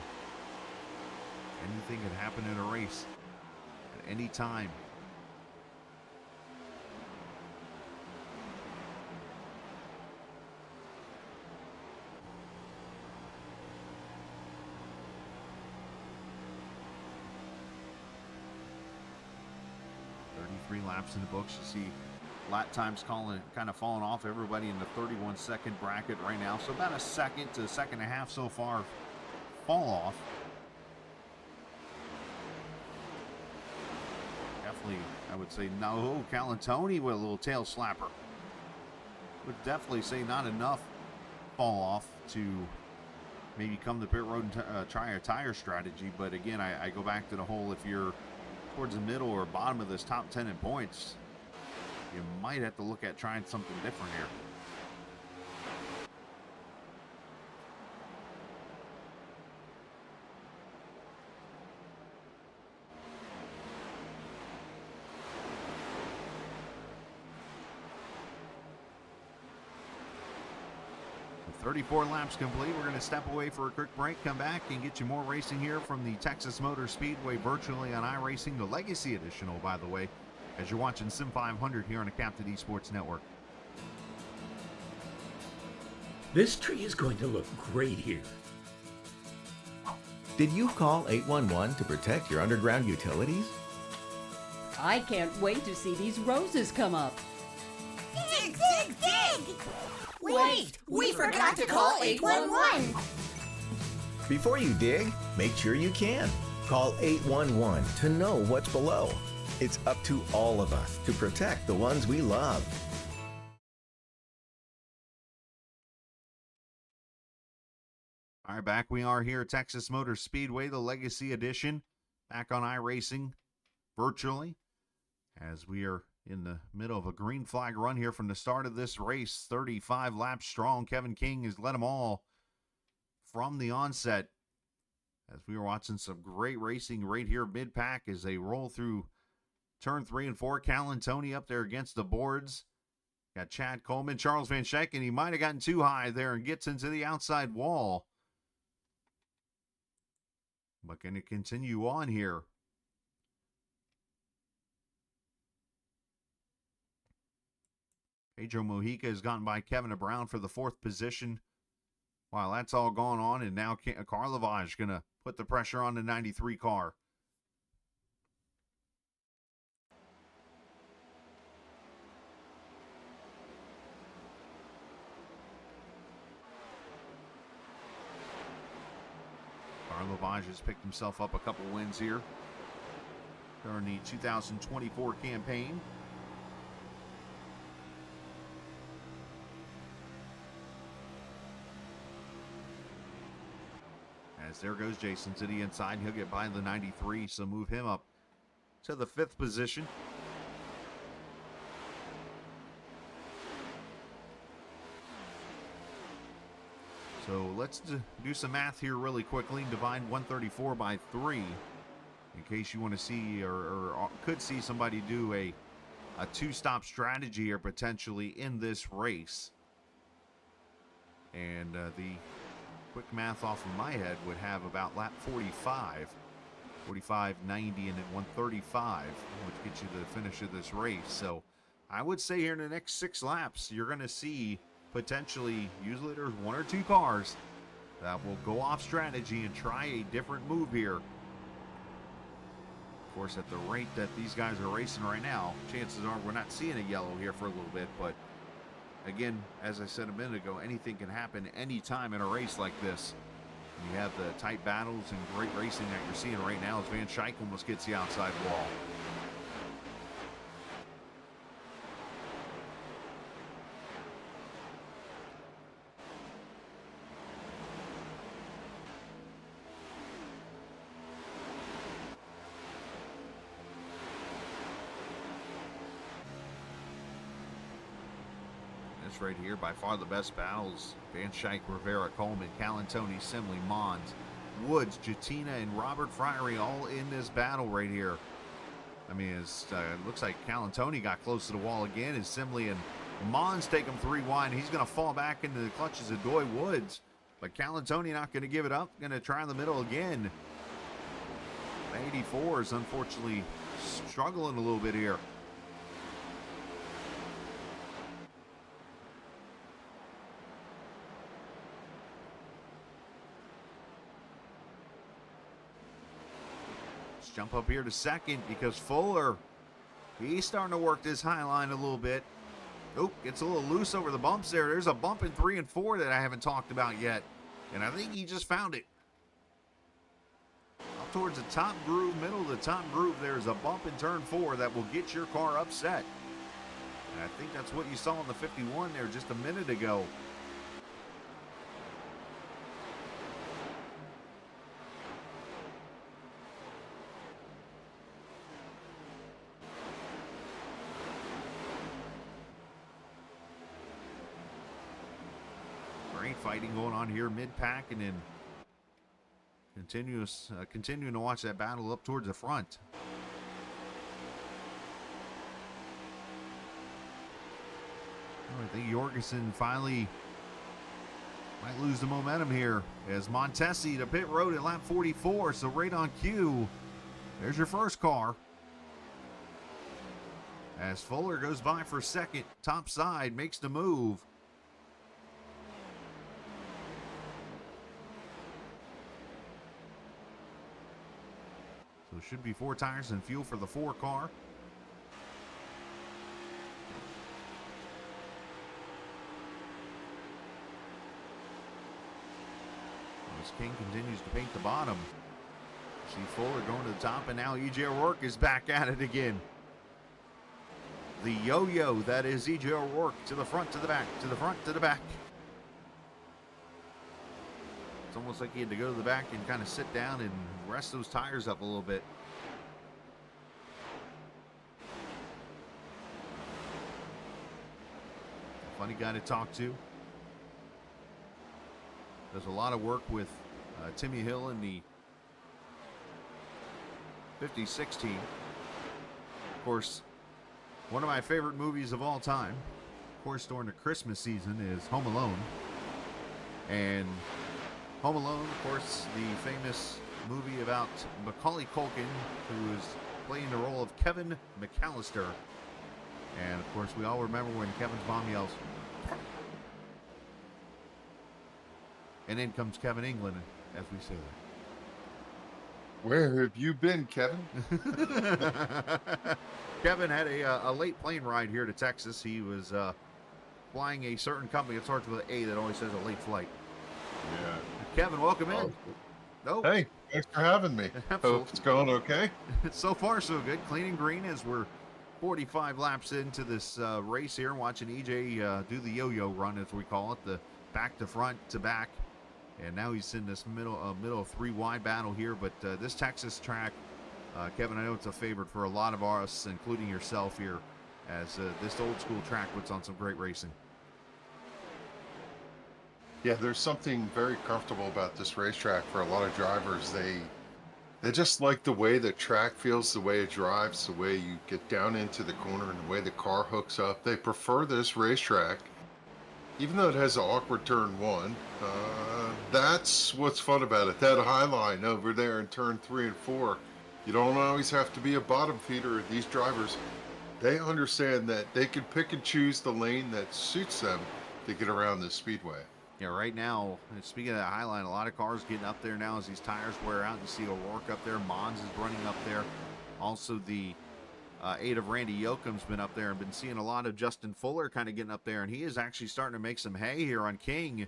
Anything can happen in a race at any time. Laps in the books. You see lap times kind of falling off. Everybody in the 31-second bracket right now. So about a second to a second and a half so far fall off. Definitely, I would say no. Calantoni with a little tail slapper. Would definitely say not enough fall off to maybe come to pit road and try a tire strategy. But again, I go back to the whole, if you're towards the middle or bottom of this top 10 in points, you might have to look at trying something different here. With 34 laps complete, we're going to step away for a quick break, come back and get you more racing here from the Texas Motor Speedway virtually on iRacing, the Legacy Edition, oh, by the way, as you're watching Sim500 here on the Captain eSports Network. This tree is going to look great here. Did you call 811 to protect your underground utilities? I can't wait to see these roses come up. Dig, dig, dig! Wait, we forgot to call 811. Before you dig, make sure you can. Call 811 to know what's below. It's up to all of us to protect the ones we love. All right, back we are here at Texas Motor Speedway, the Legacy Edition, back on iRacing virtually, as we are in the middle of a green flag run here from the start of this race. 35 laps strong. Kevin King has led them all from the onset, as we were watching some great racing right here mid-pack as they roll through turn 3 and 4. Calantoni up there against the boards. Got Chad Coleman, Charles Van Schecken. He might have gotten too high there and gets into the outside wall. But going to continue on here. Pedro Mojica has gotten by Kevin Brown for the 4th position. While that's all going on, and now Carl Lavage going to put the pressure on the 93 car. Carl Lavage has picked himself up a couple wins here during the 2024 campaign. As there goes Jason to the inside. He'll get by the 93, so move him up to the 5th position. So let's do some math here really quickly. Divide 134 by 3 in case you want to see or could see somebody do a 2-stop strategy here potentially in this race. And the quick math off of my head would have about lap 45, 90, and then 135, which gets you the finish of this race. So I would say here in the next 6 laps, you're going to see potentially, usually there's 1 or 2 cars that will go off strategy and try a different move here. Of course, at the rate that these guys are racing right now, chances are we're not seeing a yellow here for a little bit, but again, as I said a minute ago, anything can happen anytime in a race like this. You have the tight battles and great racing that you're seeing right now as Van Scheik almost gets the outside wall. This race right here. By far the best battles. Van Schaik, Rivera, Coleman, Calantoni, Simley, Mons, Woods, Jatina, and Robert Friery all in this battle right here. I mean, it looks like Calantoni got close to the wall again as Simley and Mons take him 3 wide. He's going to fall back into the clutches of Doy Woods. But Calantoni not going to give it up. Going to try in the middle again. 84 is unfortunately struggling a little bit here. Let's jump up here to second because Fuller, he's starting to work this high line a little bit. Oh, gets a little loose over the bumps there. There's a bump in 3 and 4 that I haven't talked about yet. And I think he just found it. Up towards the top groove, middle of the top groove, there's a bump in turn 4 that will get your car upset. And I think that's what you saw in the 51 there just a minute ago. Great fighting going on here mid-pack, and then continuing to watch that battle up towards the front. Oh, I think Jorgensen finally might lose the momentum here as Montesi to pit road at lap 44, so right on cue. There's your first car. As Fuller goes by for second, top side, makes the move. So should be 4 tires and fuel for the 4 car. As King continues to paint the bottom. See Fuller going to the top, and now E.J. O'Rourke is back at it again. The yo-yo that is E.J. O'Rourke, to the front, to the back, to the front, to the back. It's almost like he had to go to the back and kind of sit down and rest those tires up a little bit. Funny guy to talk to. Does a lot of work with Timmy Hill in the 56 team. Of course, one of my favorite movies of all time, of course during the Christmas season, is Home Alone. And Home Alone, of course, the famous movie about Macaulay Culkin, who is playing the role of Kevin McAllister. And of course, we all remember when Kevin's mom yells, and in comes Kevin England, as we say that. Where have you been, Kevin? Kevin had a late plane ride here to Texas. He was flying a certain company that starts with an A that always says a late flight. Yeah. Kevin, welcome in. Oh. Hey, thanks for having me. Hope it's going okay. So far, so good. Clean and green as we're 45 laps into this race here, watching EJ do the yo-yo run, as we call it, the back to front to back. And now he's in this middle of 3 wide battle here. But this Texas track, Kevin, I know it's a favorite for a lot of us, including yourself here, as this old school track puts on some great racing. Yeah, there's something very comfortable about this racetrack for a lot of drivers. They just like the way the track feels, the way it drives, the way you get down into the corner, and the way the car hooks up. They prefer this racetrack, even though it has an awkward turn 1. That's what's fun about it. That high line over there in turn 3 and 4. You don't always have to be a bottom feeder. These drivers, they understand that they can pick and choose the lane that suits them to get around this speedway. Yeah, right now, speaking of that high line, a lot of cars getting up there now as these tires wear out. You see O'Rourke up there. Mons is running up there. Also, the 8 of Randy Yoakum's been up there, and been seeing a lot of Justin Fuller kind of getting up there, and he is actually starting to make some hay here on King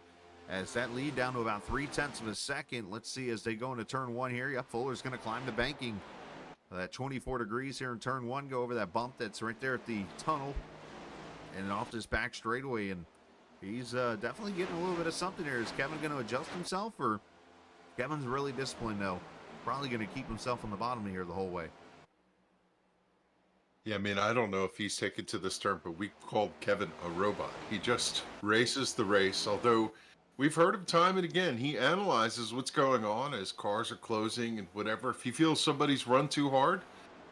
as that lead down to about 0.3 of a second. Let's see as they go into turn 1 here. Yep, Fuller's going to climb the banking. That 24 degrees here in turn 1, go over that bump that's right there at the tunnel and off this back straightaway, and he's definitely getting a little bit of something here. Is Kevin going to adjust himself, or Kevin's really disciplined though? Probably going to keep himself on the bottom here the whole way. Yeah, I mean, I don't know if he's taken to this term, but we called Kevin a robot. He just races the race, although we've heard him time and again. He analyzes what's going on as cars are closing and whatever. If he feels somebody's run too hard,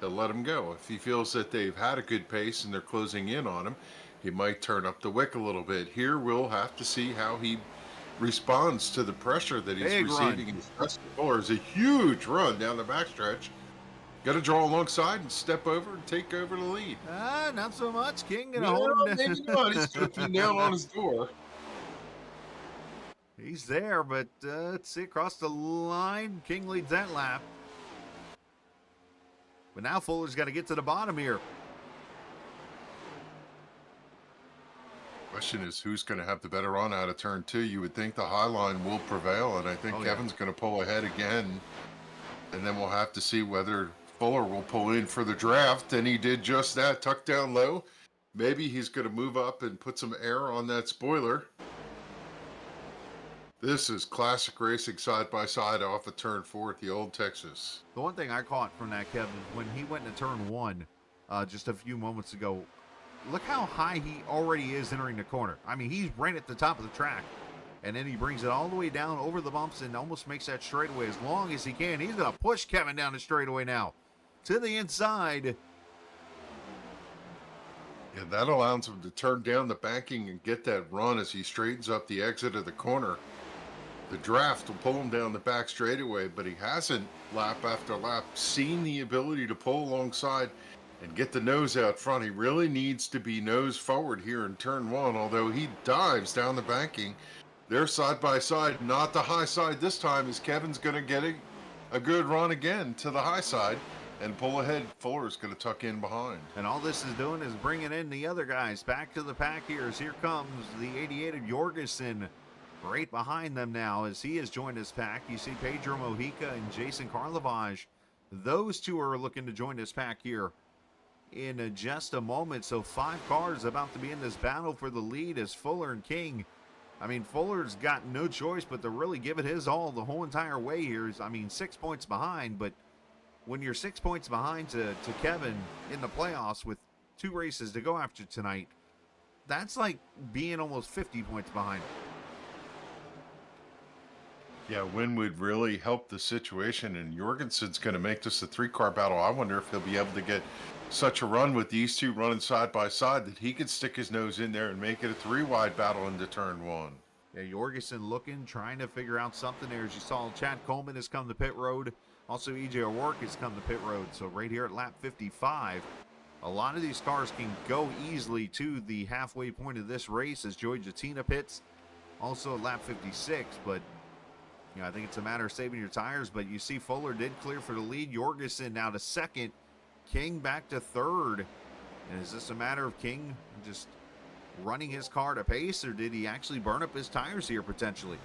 he'll let him go. If he feels that they've had a good pace and they're closing in on him, he might turn up the wick a little bit. Here, we'll have to see how he responds to the pressure that he's Big run. receiving. It's a huge run down the backstretch. Got to draw alongside and step over and take over the lead. Not so much. King gonna No, hold him maybe down. not. He's going to be down on his door. He's there, but let's see, across the line, King leads that lap. But now Fuller's got to get to the bottom here. Question is, who's going to have the better run out of turn 2? You would think the high line will prevail, and I think Kevin's going to pull ahead again. And then we'll have to see whether Fuller will pull in for the draft, and he did just that, tucked down low. Maybe he's going to move up and put some air on that spoiler. This is classic racing side by side off of turn 4 at the Old Texas. The one thing I caught from that, Kevin, when he went into turn 1 just a few moments ago, look how high he already is entering the corner. I mean, he's right at the top of the track. And then he brings it all the way down over the bumps and almost makes that straightaway as long as he can. He's going to push Kevin down the straightaway now to the inside. Yeah, that allows him to turn down the banking and get that run as he straightens up the exit of the corner. The draft will pull him down the back straightaway, but he hasn't, lap after lap, seen the ability to pull alongside and get the nose out front. He really needs to be nose forward here in turn 1, although he dives down the banking. They're side by side, not the high side this time, as Kevin's going to get a good run again to the high side and pull ahead. Fuller's going to tuck in behind. And all this is doing is bringing in the other guys back to the pack here. As here comes the 88 of Jorgensen right behind them now as he has joined his pack. You see Pedro Mojica and Jason Carlavage. Those two are looking to join this pack here in just a moment. So 5 cars about to be in this battle for the lead as Fuller and King. I mean, Fuller's got no choice but to really give it his all the whole entire way here. I mean, 6 points behind, but when you're 6 points behind to Kevin in the playoffs with 2 races to go after tonight, that's like being almost 50 points behind. Yeah, win would really help the situation, and Jorgensen's going to make this a 3-car battle. I wonder if he'll be able to get such a run with these two running side by side that he could stick his nose in there and make it a 3-wide battle into turn 1. Yeah, Jorgensen looking, trying to figure out something there. As you saw, Chad Coleman has come to pit road. Also, EJ O'Rourke has come to pit road. So right here at lap 55, a lot of these cars can go easily to the halfway point of this race as Joey Jatina pits. Also at lap 56, but you know, I think it's a matter of saving your tires. But you see Fuller did clear for the lead. Jorgensen now to second. King back to third. And is this a matter of King just running his car to pace, or did he actually burn up his tires here potentially?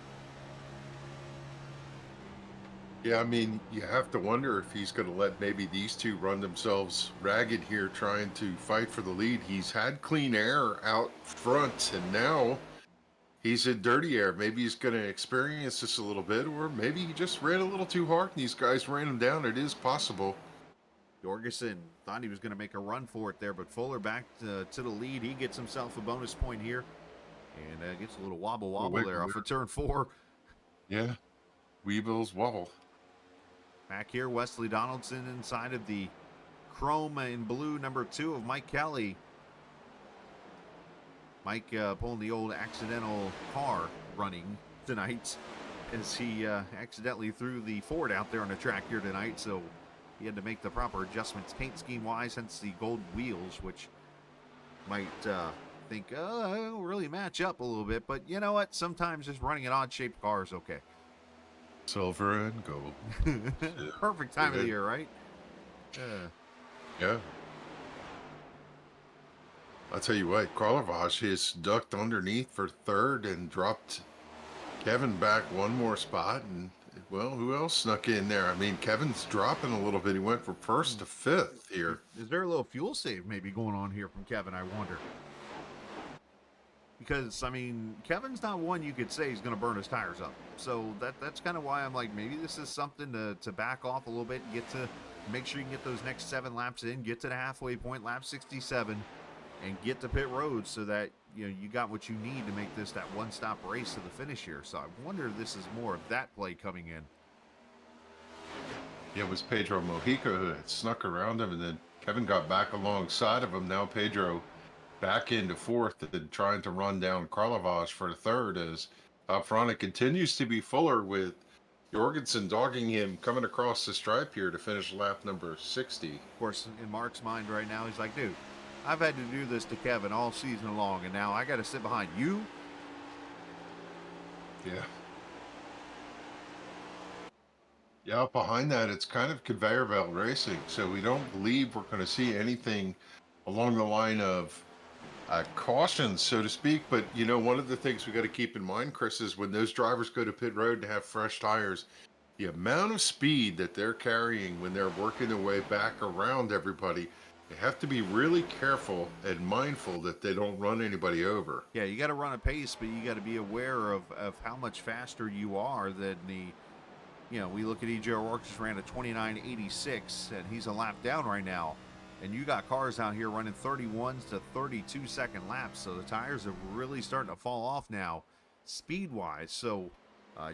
Yeah, I mean, you have to wonder if he's going to let maybe these two run themselves ragged here trying to fight for the lead. He's had clean air out front, and now he's in dirty air. Maybe he's going to experience this a little bit, or maybe he just ran a little too hard and these guys ran him down. It is possible. Jorgensen thought he was going to make a run for it there, but Fuller back to the lead. He gets himself a bonus point here and gets a little wobble there off of turn 4. Yeah, Weebles wobble. Back here, Wesley Donaldson inside of the chrome and blue number 2 of Mike Kelly. Mike pulling the old accidental car running tonight as he accidentally threw the Ford out there on the track here tonight, so he had to make the proper adjustments paint scheme wise, hence the gold wheels, which might think it'll really match up a little bit, but you know what, sometimes just running an odd shaped car is okay. Silver and gold. Perfect time of the year, right? Yeah. I'll tell you what, Carlavage has ducked underneath for third and dropped Kevin back one more spot. And, well, who else snuck in there? I mean, Kevin's dropping a little bit. He went from 1st to 5th here. Is there a little fuel save maybe going on here from Kevin, I wonder? Because, I mean, Kevin's not one you could say he's going to burn his tires up. So that's kind of why I'm like, maybe this is something to back off a little bit and get to make sure you can get those next 7 laps in, get to the halfway point, lap 67, and get to pit road so that, you know, you got what you need to make this that one-stop race to the finish here. So I wonder if this is more of that play coming in. Yeah, it was Pedro Mojica who had snuck around him, and then Kevin got back alongside of him. Now Pedro back into fourth and trying to run down Karlovaj for third, as up front it continues to be Fuller with Jorgensen dogging him coming across the stripe here to finish lap number 60. Of course, in Mark's mind right now, he's like, dude, I've had to do this to Kevin all season long, and now I got to sit behind you? Yeah. Yeah, behind that, it's kind of conveyor belt racing, so we don't believe we're going to see anything along the line of caution, so to speak. But, you know, one of the things we got to keep in mind, Chris, is when those drivers go to pit road and have fresh tires, the amount of speed that they're carrying when they're working their way back around everybody, they have to be really careful and mindful that they don't run anybody over. Yeah, you got to run a pace, but you got to be aware of how much faster you are than the, you know, we look at E.J. O'Rourke just ran a 29.86, and he's a lap down right now. And you got cars out here running 31s to 32-second laps, so the tires are really starting to fall off now, speed-wise. So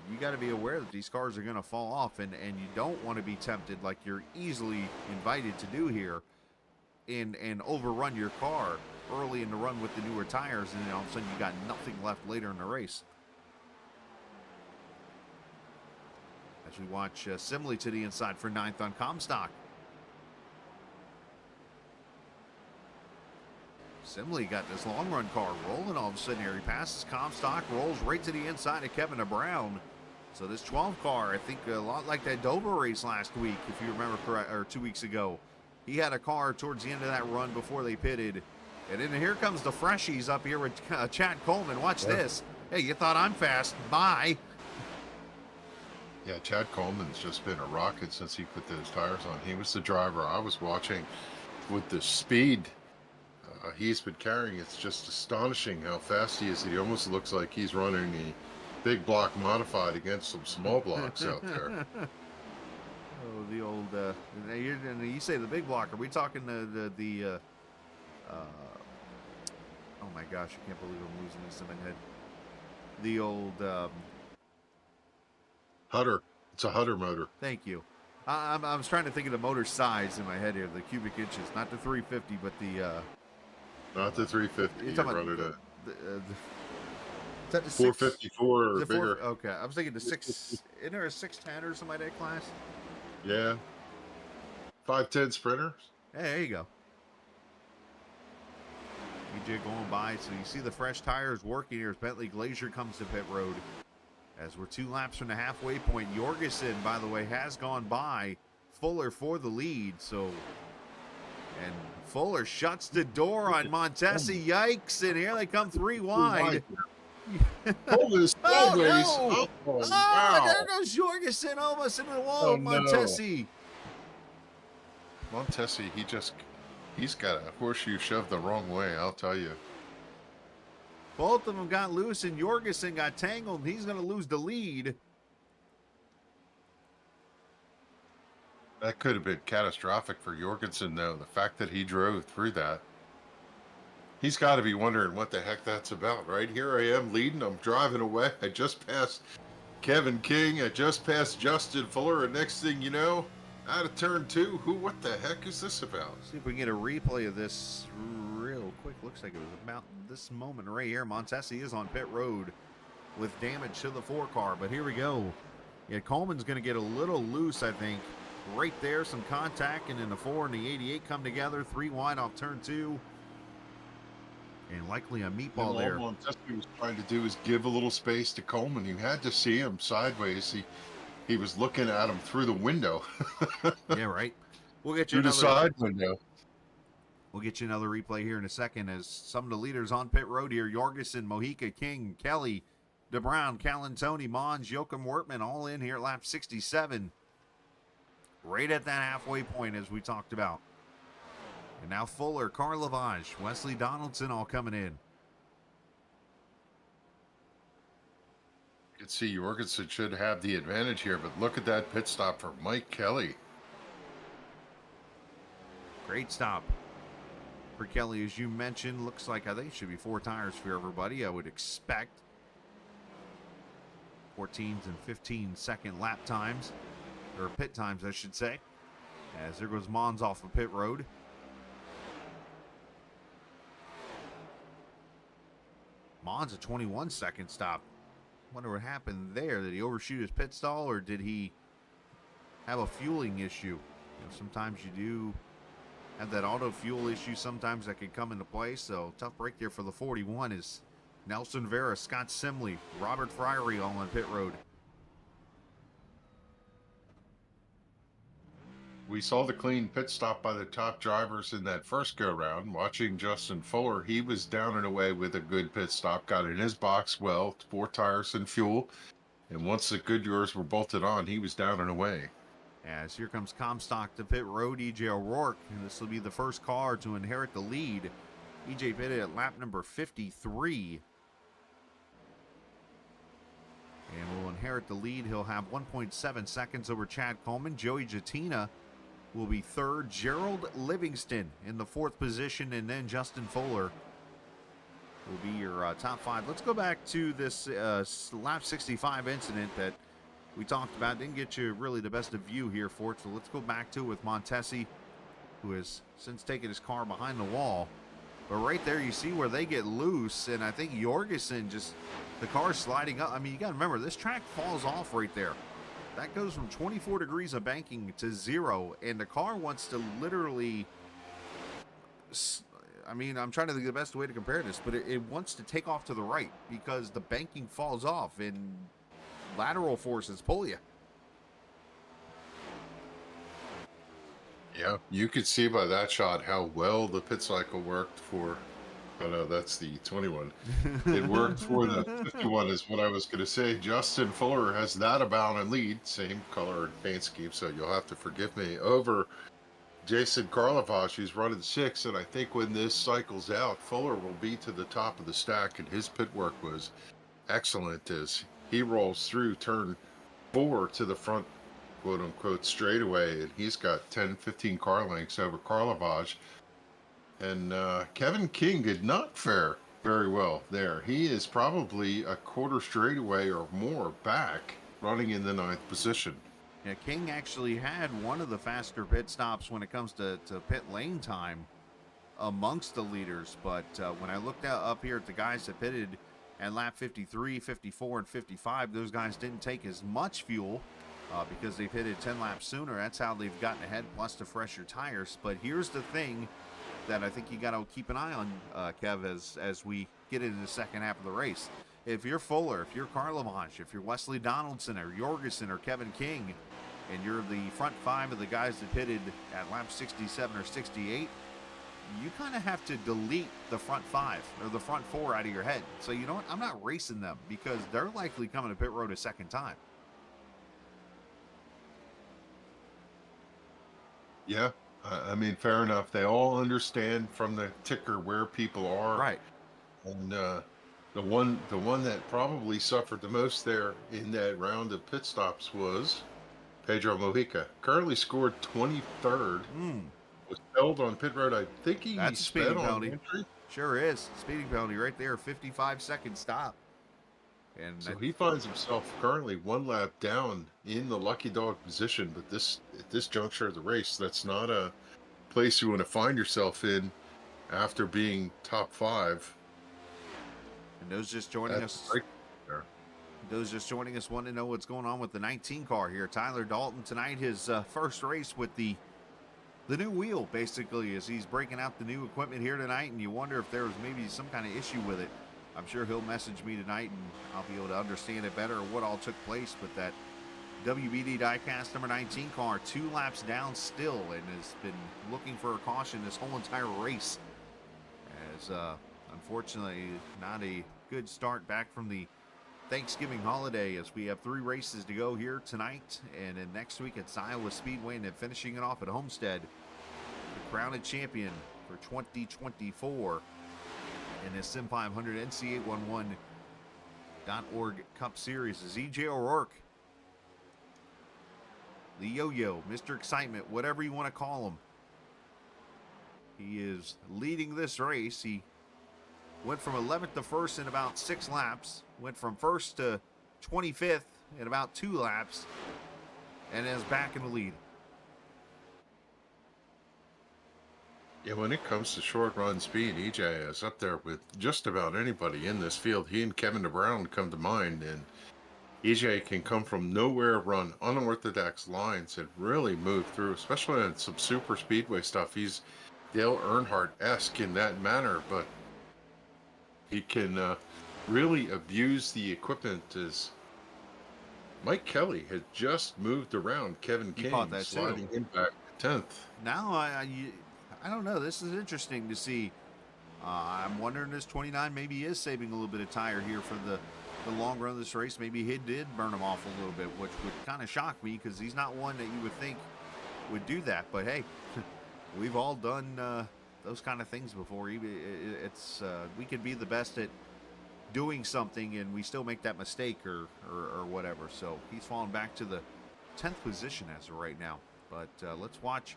you got to be aware that these cars are going to fall off, and you don't want to be tempted, like you're easily invited to do here, and overrun your car early in the run with the newer tires, and then all of a sudden you got nothing left later in the race. As we watch Simley to the inside for 9th on Comstock. Simley got this long run car rolling all of a sudden here. He passes Comstock, rolls right to the inside of Kevin Brown. So this 12 car, I think a lot like that Dover race last week, if you remember correct, or 2 weeks ago. He had a car towards the end of that run before they pitted. And then here comes the freshies up here with Chad Coleman. Watch this. Hey, you thought I'm fast. Bye. Yeah, Chad Coleman's just been a rocket since he put those tires on. He was the driver I was watching with the speed he's been carrying. It's just astonishing how fast he is. He almost looks like he's running the big block modified against some small blocks out there. Oh, the old, and you say the big block. Are we talking oh my gosh, I can't believe I'm losing this in my head. The old, Hutter. It's a Hutter motor. Thank you. I was trying to think of the motor size in my head here, the cubic inches, not the 350, but the, not the 350. You're You talking run about it is that the 454 or the bigger. Okay, I was thinking the 6. Isn't there a 610 or something like that class? Yeah. 510 sprinters. Hey, there you go. EJ going by, so you see the fresh tires working here as Bentley Glazier comes to pit road. As we're 2 laps from the halfway point. Jorgensen, by the way, has gone by Fuller for the lead. So, and Fuller shuts the door on Montesi. Yikes! And here they come 3 wide. Always. Oh, no. Oh, Oh, there goes Jorgensen almost into the wall. Oh, no. Montesi. Montesi, he's got a horseshoe shoved the wrong way, I'll tell you. Both of them got loose, and Jorgensen got tangled. He's going to lose the lead. That could have been catastrophic for Jorgensen, though. The fact that he drove through that. He's got to be wondering what the heck that's about, right? Here I am leading. I'm driving away. I just passed Kevin King. I just passed Justin Fuller. And next thing you know, out of turn 2, what the heck is this about? See if we can get a replay of this real quick. Looks like it was about this moment right here. Montesi is on pit road with damage to the 4 car, but here we go. Yeah, Coleman's going to get a little loose, I think. Right there, some contact, and then the 4 and the 88 come together. 3 wide off turn 2. And likely a meatball there. All Montesi was trying to do is give a little space to Coleman. You had to see him sideways. He was looking at him through the window. Yeah, right. We'll get you through another the side window. We'll get you another replay here in a second as some of the leaders on pit road here. Jorgensen, Mojica, King, Kelly, DeBrown, Calantoni, Mons, Joachim Wertmann all in here at lap 67. Right at that halfway point as we talked about. And now Fuller, Karl Lavage, Wesley Donaldson all coming in. could see Jorgensen should have the advantage here, but look at that pit stop for Mike Kelly. Great stop for Kelly, as you mentioned. Looks like I think it should be 4 tires for everybody, I would expect. 14 and 15-second lap times, or pit times, I should say. As there goes Mons off of pit road. Mons a 21-second stop. Wonder what happened there. Did he overshoot his pit stall, or did he have a fueling issue? You know, sometimes you do have that auto fuel issue. Sometimes that can come into play. So tough break there for the 41 is Nelson Vera, Scott Simley, Robert Friery all on pit road. We saw the clean pit stop by the top drivers in that first go round. Watching Justin Fuller, he was down and away with a good pit stop, got in his box well, 4 tires and fuel. And once the Goodyears were bolted on, he was down and away. As here comes Comstock to pit road, EJ O'Rourke, and this will be the first car to inherit the lead. EJ pitted at lap number 53. And will inherit the lead. He'll have 1.7 seconds over Chad Coleman. Joey Jatina will be third. Gerald Livingston in the 4th position, and then Justin Fuller will be your top 5. Let's go back to this lap 65 incident that we talked about. Didn't get you really the best of view here for it, so let's go back to it with Montesi, who has since taken his car behind the wall. But right there you see where they get loose, and I think Jorgensen just, the car sliding up. I mean, you got to remember, this track falls off right there. That goes from 24 degrees of banking to 0, and the car wants to literally, I mean, I'm trying to think of the best way to compare this, but it wants to take off to the right because the banking falls off and lateral forces pull you. Yeah, you could see by that shot how well the pit cycle worked for, oh no, that's the 21. It worked for the 51 is what I was going to say. Justin Fuller has that about and lead, same color and paint scheme, so you'll have to forgive me, over Jason Karlovac, who's running 6, and I think when this cycles out, Fuller will be to the top of the stack, and his pit work was excellent as he rolls through turn 4 to the front, quote-unquote, straightaway, and he's got 10-15 car lengths over Karlovac. And Kevin King did not fare very well there. He is probably a quarter straightaway or more back, running in the 9th position. Yeah, King actually had one of the faster pit stops when it comes to pit lane time amongst the leaders, but when I looked up here at the guys that pitted at lap 53, 54, and 55, those guys didn't take as much fuel because they pitted 10 laps sooner. That's how they've gotten ahead, plus the fresher tires. But here's the thing that I think you got to keep an eye on, Kev, as we get into the second half of the race. If you're Fuller, if you're Karlovac, if you're Wesley Donaldson or Jorgensen or Kevin King, and you're the front 5 of the guys that pitted at lap 67 or 68, you kind of have to delete the front 5 or the front 4 out of your head. So you know what? I'm not racing them because they're likely coming to pit road a second time. Yeah, I mean, fair enough. They all understand from the ticker where people are. Right. And the one that probably suffered the most there in that round of pit stops was Pedro Mojica. Currently scored 23rd. Was held on pit road. I think he That's a sped speeding on penalty. entry. Sure is. Speeding penalty right there, 55-second stop. And So he finds himself currently 1 lap down in the lucky dog position, but at this juncture of the race, that's not a place you want to find yourself in after being top 5. And those just joining us. Right there. Those just joining us want to know what's going on with the 19 car here. Tyler Dalton tonight, his first race with the new wheel, basically, as he's breaking out the new equipment here tonight, and you wonder if there was maybe some kind of issue with it. I'm sure he'll message me tonight, and I'll be able to understand it better what all took place. But that WBD diecast number 19 car, 2 laps down still, and has been looking for a caution this whole entire race. As unfortunately, not a good start back from the Thanksgiving holiday, as we have 3 races to go here tonight, and then next week at Iowa Speedway, and then finishing it off at Homestead, the crowned champion for 2024 in this Sim500 NC811 Cup Series is EJ O'Rourke. The Yo-Yo, Mr. Excitement, whatever you want to call him. He is leading this race. He went from 11th to 1st in about 6 laps. Went from 1st to 25th in about 2 laps. And is back in the lead. Yeah, when it comes to short run speed, EJ is up there with just about anybody in this field. He and Kevin DeBrown come to mind, and EJ can come from nowhere, run unorthodox lines, and really move through, especially on some super speedway stuff. He's Dale Earnhardt-esque in that manner, but he can really abuse the equipment. As Mike Kelly had just moved around Kevin King, sliding him back to 10th. Now, I don't know. This is interesting to see. I'm wondering this 29 maybe is saving a little bit of tire here for the long run of this race. Maybe he did burn him off a little bit, which would kind of shock me because he's not one that you would think would do that. But hey, we've all done those kind of things before. We could be the best at doing something and we still make that mistake or whatever. So he's fallen back to the 10th position as of right now. But let's watch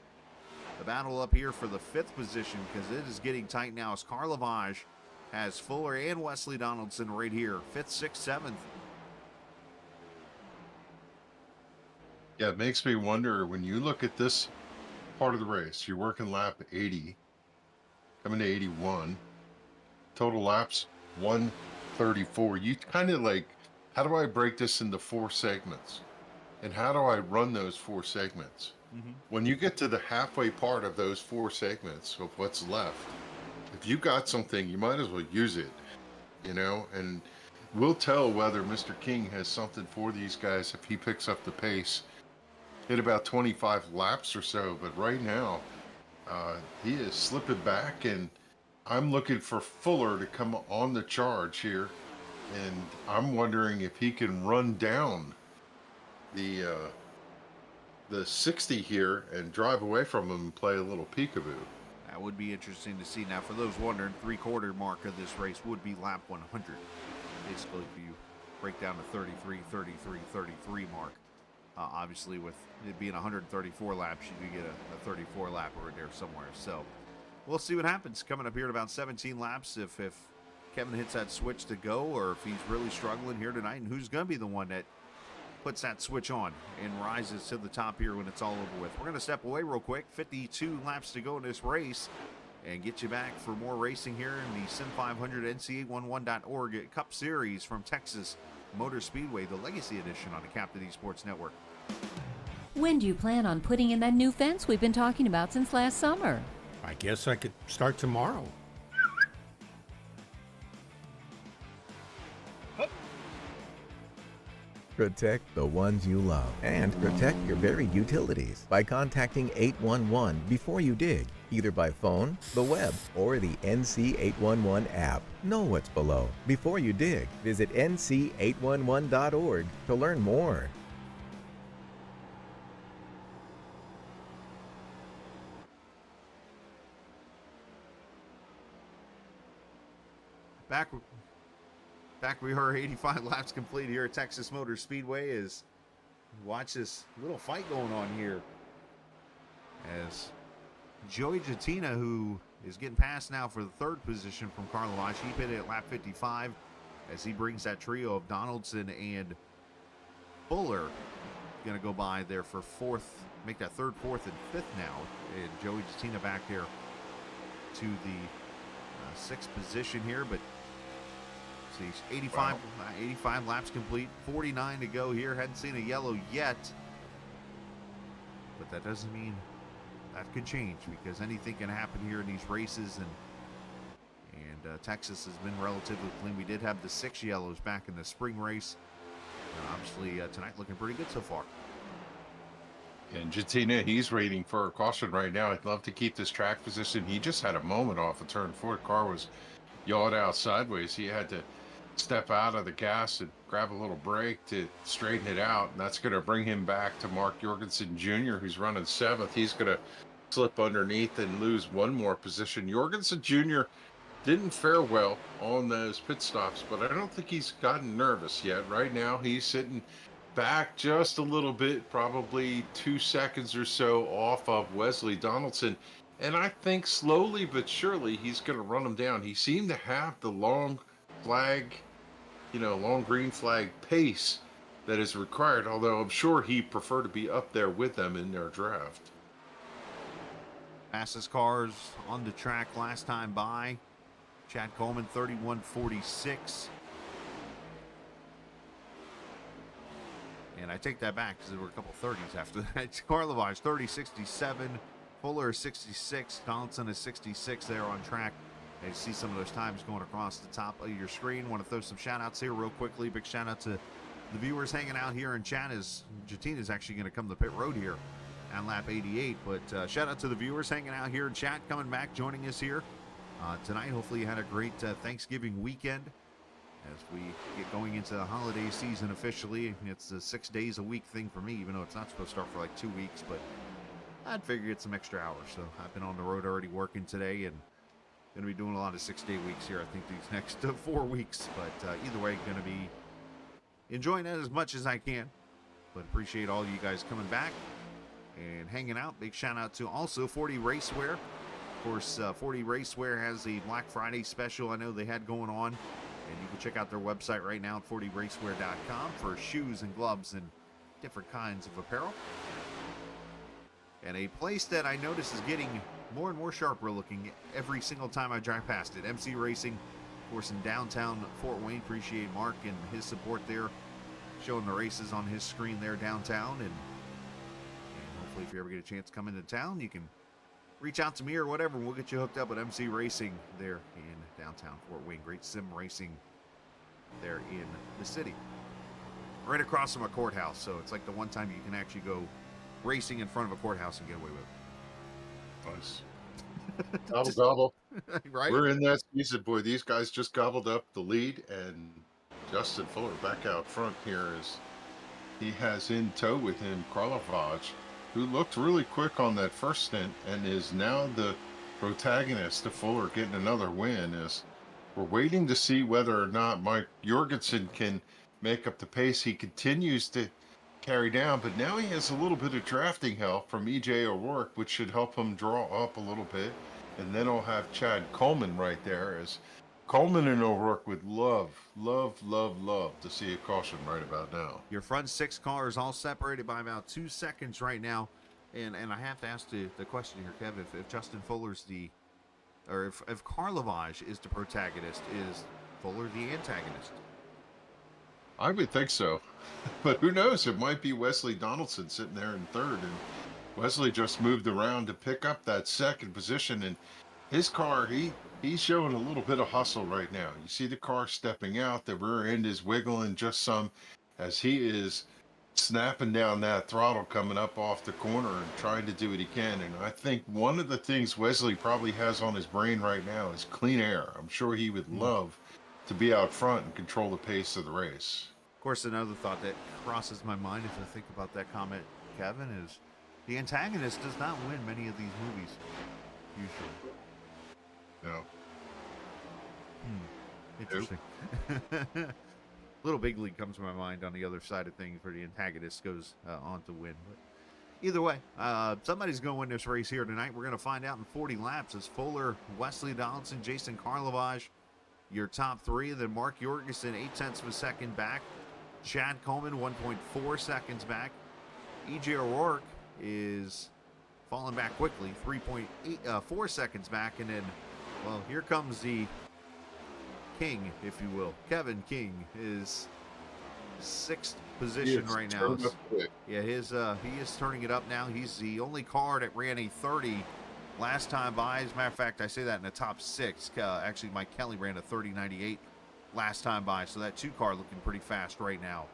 the battle up here for the 5th position because it is getting tight now as Carl Lavage has Fuller and Wesley Donaldson right here, 5th, 6th, 7th. Yeah, it makes me wonder when you look at this part of the race, you're working lap 80, coming to 81, total laps 134. You kind of like, how do I break this into 4 segments? And how do I run those 4 segments? When you get to the halfway part of those 4 segments of what's left, if you got something, you might as well use it, you know, and we'll tell whether Mr. King has something for these guys if he picks up the pace in about 25 laps or so. But right now, he is slipping back, and I'm looking for Fuller to come on the charge here, and I'm wondering if he can run down the 60 here and drive away from him and play a little peekaboo. That would be interesting to see. Now, for those wondering, 3/4 mark of this race would be lap 100. Basically, if you break down the 33, 33, 33 mark, obviously with it being 134 laps, you do get a 34 lapper in there somewhere. So we'll see what happens coming up here at about 17 laps. If Kevin hits that switch to go, or if he's really struggling here tonight, and who's going to be the one that puts that switch on and rises to the top here when it's all over with. We're going to step away real quick. 52 laps to go in this race and get you back for more racing here in the Sim500 NC811.org Cup Series from Texas Motor Speedway, the Legacy Edition on the Captain eSports Network. When do you plan on putting in that new fence we've been talking about since last summer? I guess I could start tomorrow. Protect the ones you love and protect your buried utilities by contacting 811 before you dig, either by phone, the web, or the NC811 app. Know what's below before you dig. Visit nc811.org to learn more. Back we are 85 laps complete here at Texas Motor Speedway. As watch this little fight going on here as Joey Jatina, who is getting past now for the 3rd position from Carl Lavage. He pitted at lap 55 as he brings that trio of Donaldson and Fuller going to go by there for 4th, make that 3rd, 4th, and 5th now. And Joey Jatina back there to the 6th position here, but 85 laps complete, 49 to go here. Hadn't seen a yellow yet, but that doesn't mean that could change because anything can happen here in these races, and Texas has been relatively clean. We did have the 6 yellows back in the spring race, and obviously tonight looking pretty good so far. And Jatina, he's waiting for a caution right now. I'd love to keep this track position. He just had a moment off of turn 4. The car was yawed out sideways. He had to step out of the gas and grab a little brake to straighten it out, and that's going to bring him back to Mark Jorgensen Jr., who's running 7th. He's going to slip underneath and lose 1 more position. Jorgensen Jr. didn't fare well on those pit stops, but I don't think he's gotten nervous yet. Right now, he's sitting back just a little bit, probably 2 seconds or so off of Wesley Donaldson. And I think slowly but surely he's going to run him down. He seemed to have the long flag, long green flag pace that is required, although I'm sure he'd prefer to be up there with them in their draft. Fastest cars on the track last time by. Chad Coleman, 31.46. And I take that back because there were a couple 30s after that. Karlovaj, 30.67. Fuller, 66. Donaldson is 66 there on track. You see some of those times going across the top of your screen. Want to throw some shout outs here real quickly. Big shout out to the viewers hanging out here in chat as Jatina is actually going to come to pit road here on lap 88. But shout out to the viewers hanging out here in chat, coming back, joining us here tonight. Hopefully you had a great Thanksgiving weekend as we get going into the holiday season officially. It's a 6 days a week thing for me, even though it's not supposed to start for like 2 weeks, but I'd figure get some extra hours. So I've been on the road already working today and going to be doing a lot of 6-day weeks here, I think, these next 4 weeks. But either way, going to be enjoying it as much as I can. But appreciate all you guys coming back and hanging out. Big shout out to also 40 Racewear. Of course, 40 Racewear has a Black Friday special I know they had going on. And you can check out their website right now at 40racewear.com for shoes and gloves and different kinds of apparel. And a place that I notice is getting more and more sharper looking every single time I drive past it. MC Racing, of course, in downtown Fort Wayne. Appreciate Mark and his support there, showing the races on his screen there downtown. And hopefully if you ever get a chance to come into town, you can reach out to me or whatever. We'll get you hooked up with MC Racing there in downtown Fort Wayne. Great sim racing there in the city. Right across from a courthouse, so it's like the one time you can actually go racing in front of a courthouse and get away with it. Nice. Gobble, gobble. Right? We're in that season, boy. These guys just gobbled up the lead, and Justin Fuller back out front here as he has in tow with him Karlovaj, who looked really quick on that first stint and is now the protagonist of Fuller getting another win. As we're waiting to see whether or not Mike Jorgensen can make up the pace he continues to carry down, but now he has a little bit of drafting help from EJ O'Rourke, which should help him draw up a little bit. And then I'll have Chad Coleman right there, as Coleman and O'Rourke would love to see a caution right about now. Your front 6 cars all separated by about 2 seconds right now. And I have to ask the question here, Kev, if Justin Fuller's if Karlovaj is the protagonist, is Fuller the antagonist? I would think so, but who knows? It might be Wesley Donaldson sitting there in third, and Wesley just moved around to pick up that second position. And his car, he's showing a little bit of hustle right now. You see the car stepping out, the rear end is wiggling just some as he is snapping down that throttle coming up off the corner and trying to do what he can. And I think one of the things Wesley probably has on his brain right now is clean air. I'm sure he would love to be out front and control the pace of the race. Of course, another thought that crosses my mind as I think about that comment, Kevin, is the antagonist does not win many of these movies, usually. No. Interesting. Little Big League comes to my mind on the other side of things where the antagonist goes on to win. But either way, somebody's going to win this race here tonight. We're going to find out in 40 laps as Fuller, Wesley Donaldson, Jason Karlovaj, your top 3. Then Mark Jorgensen, 0.8 of a second back. Chad Coleman, 1.4 seconds back. EJ O'Rourke is falling back quickly, 3.4 seconds back. And then, well, here comes the king, if you will. Kevin King is 6th position right now. Yeah, he is turning it up now. He's the only car that ran a 30 last time by. As a matter of fact, I say that in the top 6. Actually, Mike Kelly ran a 30.98 last time by, so that 2 car looking pretty fast right now.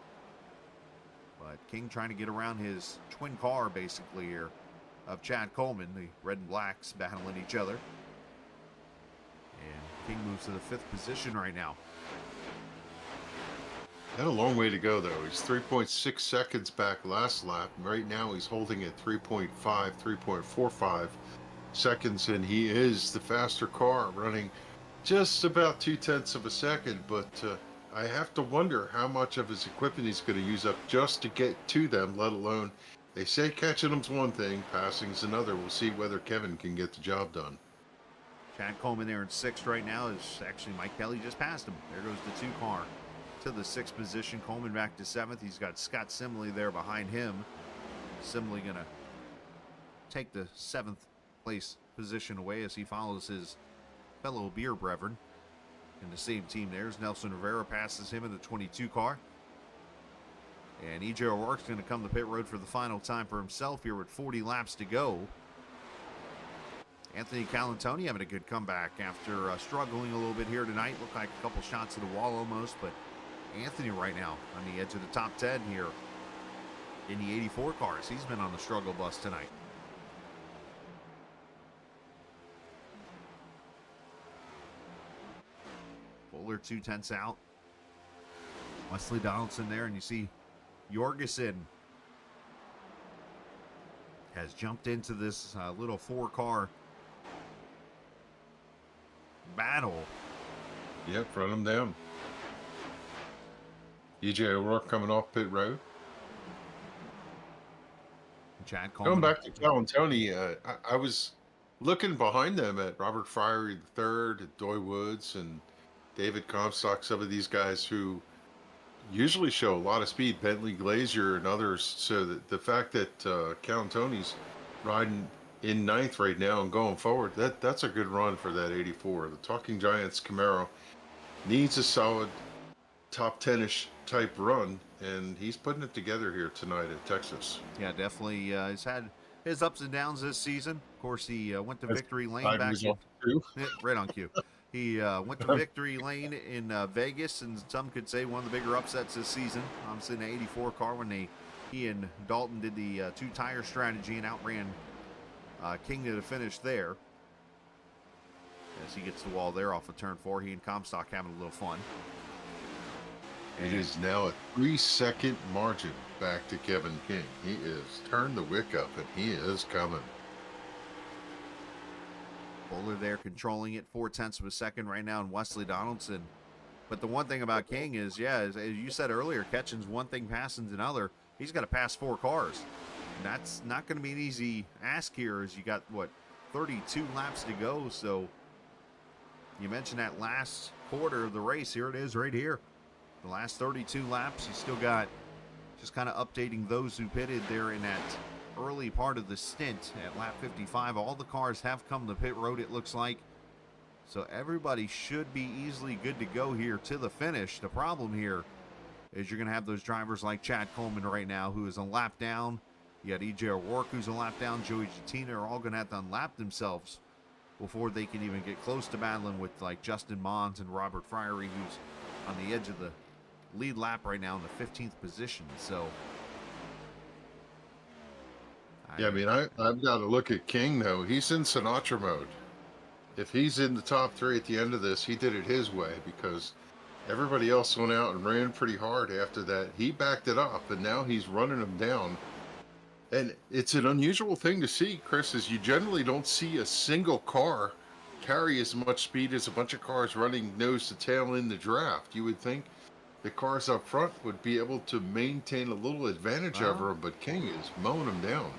But King trying to get around his twin car basically here of Chad Coleman. The red and blacks battling each other. And King moves to the 5th position right now. Had a long way to go, though. He's 3.6 seconds back last lap. Right now, he's holding at 3.45 seconds, and he is the faster car, running just about 2/10 of a second, but I have to wonder how much of his equipment he's going to use up just to get to them, let alone, they say catching them's one thing, passing's another. We'll see whether Kevin can get the job done. Chad Coleman there in 6th right now. Is actually Mike Kelly just passed him. There goes the 2 car to the 6th position. Coleman back to 7th. He's got Scott Simley there behind him. Simley going to take the 7th place position away as he follows his fellow beer brethren in the same team. There's Nelson Rivera, passes him in the 22 car. And E.J. O'Rourke's going to come to pit road for the final time for himself here with 40 laps to go. Anthony Calantoni having a good comeback after struggling a little bit here tonight. Looked like a couple shots to the wall almost, but Anthony right now on the edge of the top 10 here in the 84 cars. He's been on the struggle bus tonight. Fuller 2/10 out. Wesley Donaldson there, and you see Jorgensen has jumped into this little 4-car battle. Yep, run him down. E.J. O'Rourke coming off pit road. Chad Coleman. Going back to Calantoni, I was looking behind them at Robert Friery III, at Doy Woods, and David Comstock, some of these guys who usually show a lot of speed, Bentley Glazier and others. So the fact that Calantoni's riding in 9th right now and going forward, that's a good run for that 84. The Talking Giants Camaro needs a solid top 10-ish type run, and he's putting it together here tonight at Texas. Yeah, definitely. He's had his ups and downs this season. Of course, he went to victory lane back right on cue. He went to victory lane in Vegas, and some could say one of the bigger upsets this season. Obviously, in the 84 car when he and Dalton did the 2-tire strategy and outran King to the finish there. As he gets the wall there off of turn 4, he and Comstock having a little fun. It is now a 3-second margin back to Kevin King. He is turned the wick up, and he is coming. Bowler there controlling it 0.4 of a second right now, and Wesley Donaldson. But the one thing about King is, yeah, as you said earlier, catching's one thing, passing's another. He's got to pass 4 cars. And that's not going to be an easy ask here, as you got, 32 laps to go. So you mentioned that last quarter of the race. Here it is right here. The last 32 laps. You still got just kind of updating those who pitted there in that early part of the stint at lap 55. All the cars have come to pit road, it looks like. So everybody should be easily good to go here to the finish. The problem here is you're going to have those drivers like Chad Coleman right now, who is a lap down. You got E.J. O'Rourke, who's a lap down. Joey Gitina are all going to have to unlap themselves before they can even get close to battling with like Justin Mons and Robert Friery, who's on the edge of the lead lap right now in the 15th position. So yeah, I mean, I've got to look at King, though. He's in Sinatra mode. If he's in the top 3 at the end of this, he did it his way, because everybody else went out and ran pretty hard after that. He backed it up, and now he's running them down. And it's an unusual thing to see, Chris, is you generally don't see a single car carry as much speed as a bunch of cars running nose to tail in the draft. You would think the cars up front would be able to maintain a little advantage over him, but King is mowing them down.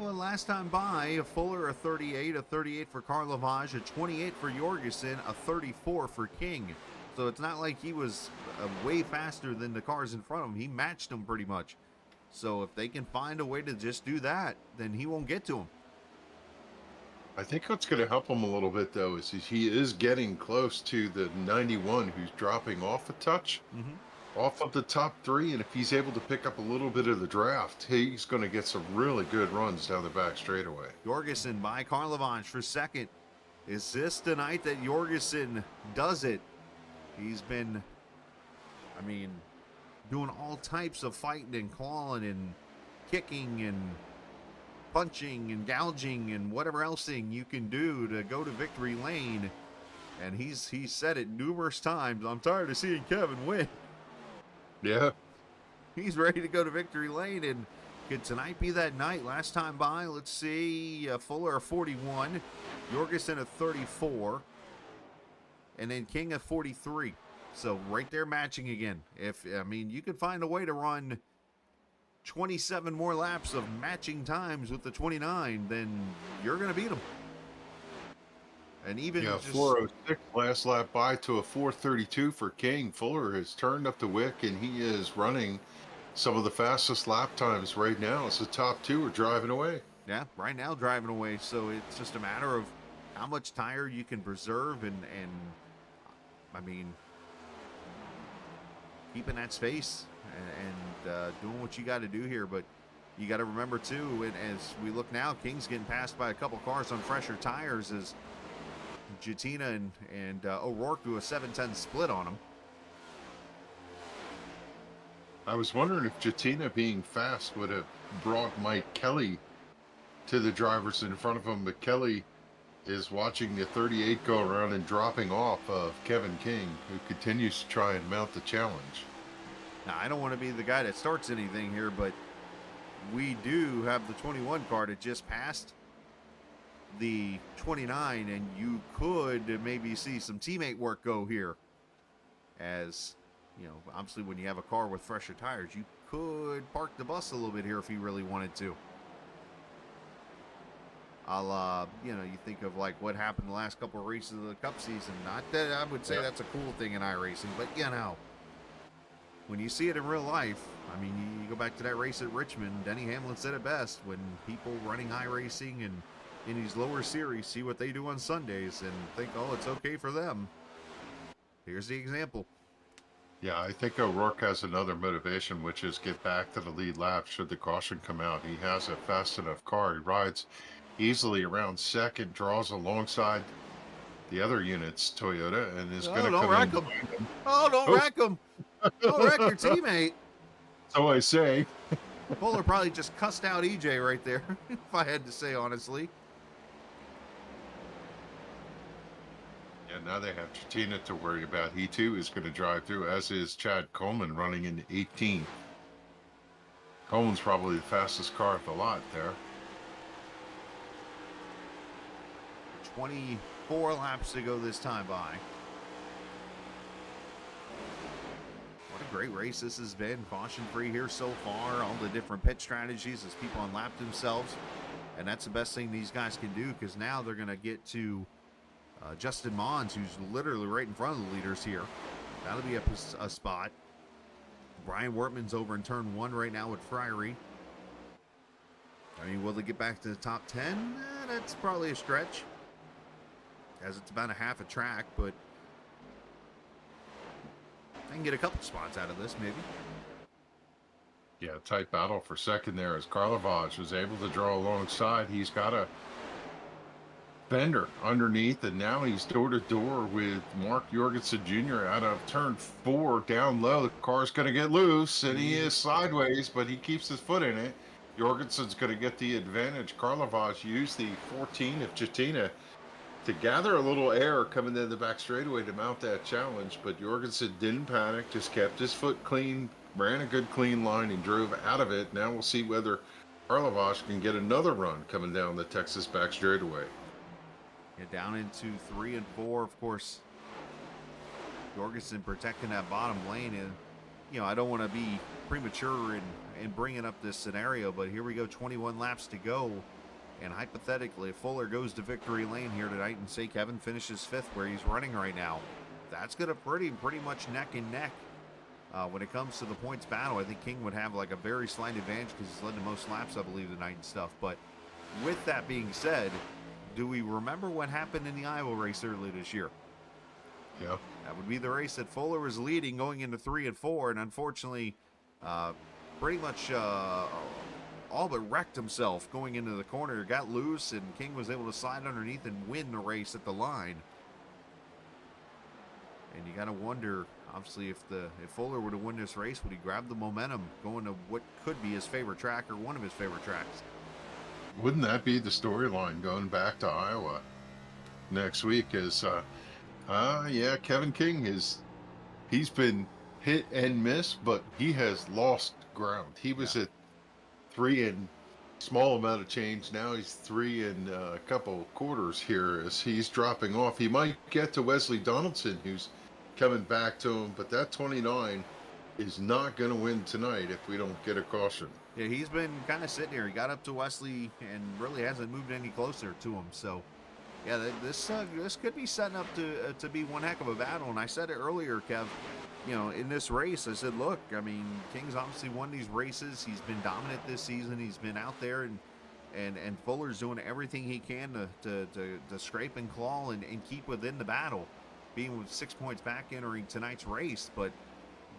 Well, last time by, a Fuller, a 38 for Carl Lavage, a 28 for Jorgensen, a 34 for King. So it's not like he was way faster than the cars in front of him. He matched them pretty much. So if they can find a way to just do that, then he won't get to him. I think what's going to help him a little bit, though, is he is getting close to the 91 who's dropping off a touch, off of the top 3. And if he's able to pick up a little bit of the draft, he's going to get some really good runs down the back straightaway. Jorgensen by Karlovan for second. Is this the night that Jorgensen does it? He's been, doing all types of fighting and clawing and kicking and punching and gouging and whatever else thing you can do to go to victory lane. And he's said it numerous times, I'm tired of seeing Kevin win. Yeah. He's ready to go to victory lane, and could tonight be that night? Last time by, let's see, Fuller a 41, Jorgensen a 34. and then King at 43. So right there matching again. I mean, you could find a way to run 27 more laps of matching times with the 29, then you're going to beat them. And even Yeah, just 406 last lap by to a 432 for King. Fuller has turned up the wick, and he is running some of the fastest lap times right now. It's the top two are driving away. Yeah, right now driving away. So it's just a matter of how much tire you can preserve and I mean, keeping that space and doing what you got to do here. But you got to remember too, and as we look now, King's getting passed by a couple cars on fresher tires as Jatina and O'Rourke do a 7-10 split on him. I was wondering if Jatina being fast would have brought Mike Kelly to the drivers in front of him, but Kelly is watching the 38 go around and dropping off of Kevin King, who continues to try and mount the challenge. Now, I don't want to be the guy that starts anything here, but we do have the 21 car that just passed the 29, and you could maybe see some teammate work go here. As, you know, obviously when you have a car with fresher tires, you could park the bus a little bit here if you really wanted to. You know, you think of like what happened the last couple of races of the Cup season. Not that I would say that's a cool thing in iRacing, but you know, when you see it in real life, I mean, you go back to that race at Richmond, Denny Hamlin said it best, when people running iRacing and in these lower series see what they do on Sundays and think, oh, it's okay for them. Here's the example. Yeah, I think O'Rourke has another motivation, which is get back to the lead lap should the caution come out. He has a fast enough car. He rides easily around second, draws alongside the other units, Toyota, and is going to come wreck in. him. Oh, don't wreck him. Don't wreck your teammate. So I say. Fuller probably just cussed out EJ right there, if I had to say honestly. Yeah, now they have Jatina to worry about. He too is going to drive through, as is Chad Coleman running in 18th. Coleman's probably the fastest car at the lot there. 24 laps to go this time by. What a great race this has been. Caution free here so far. All the different pit strategies as people unlap themselves. And that's the best thing these guys can do, because now they're going to get to Justin Mons, who's literally right in front of the leaders here. That'll be a spot. Brian Wortman's over in turn 1 right now with Friary. I mean, will they get back to the top 10? That's probably a stretch, as it's about a half a track, but I can get a couple spots out of this, maybe. Yeah, tight battle for second there as Karlovaj was able to draw alongside. He's got a fender underneath, and now he's door-to-door with Mark Jorgensen Jr. out of turn 4 down low. The car's going to get loose, and he is sideways, but he keeps his foot in it. Jorgensen's going to get the advantage. Karlovaj used the 14 of Jatina to gather a little air coming in the back straightaway to mount that challenge, but Jorgensen didn't panic, just kept his foot clean, ran a good clean line, and drove out of it. Now we'll see whether Karlovaj can get another run coming down the Texas back straightaway. Yeah, down into 3 and 4, of course. Jorgensen protecting that bottom lane, and you know, I don't want to be premature in bringing up this scenario, but here we go, 21 laps to go. And hypothetically, if Fuller goes to victory lane here tonight and say Kevin finishes 5th where he's running right now, that's going to pretty much neck and neck. When it comes to the points battle, I think King would have like a very slight advantage because he's led the most laps, I believe, tonight and stuff. But with that being said, do we remember what happened in the Iowa race earlier this year? Yeah. That would be the race that Fuller was leading going into 3 and 4, and unfortunately, pretty much all but wrecked himself going into the corner, got loose, and King was able to slide underneath and win the race at the line. And you got to wonder, obviously, if Fuller were to win this race, would he grab the momentum going to what could be his favorite track or one of his favorite tracks? Wouldn't that be the storyline going back to Iowa next week? Is yeah, Kevin King he's been hit and miss, but he has lost ground. He was at 3 and small amount of change. Now he's 3 and a couple quarters here as he's dropping off. He might get to Wesley Donaldson, who's coming back to him, but that 29 is not going to win tonight if we don't get a caution. Yeah, he's been kind of sitting here. He got up to Wesley and really hasn't moved any closer to him. So, yeah, this could be setting up to be one heck of a battle. And I said it earlier, Kev, you know, in this race, I said, look, I mean, King's obviously won these races. He's been dominant this season. He's been out there, and Fuller's doing everything he can to scrape and claw and keep within the battle, being with 6 points back entering tonight's race. But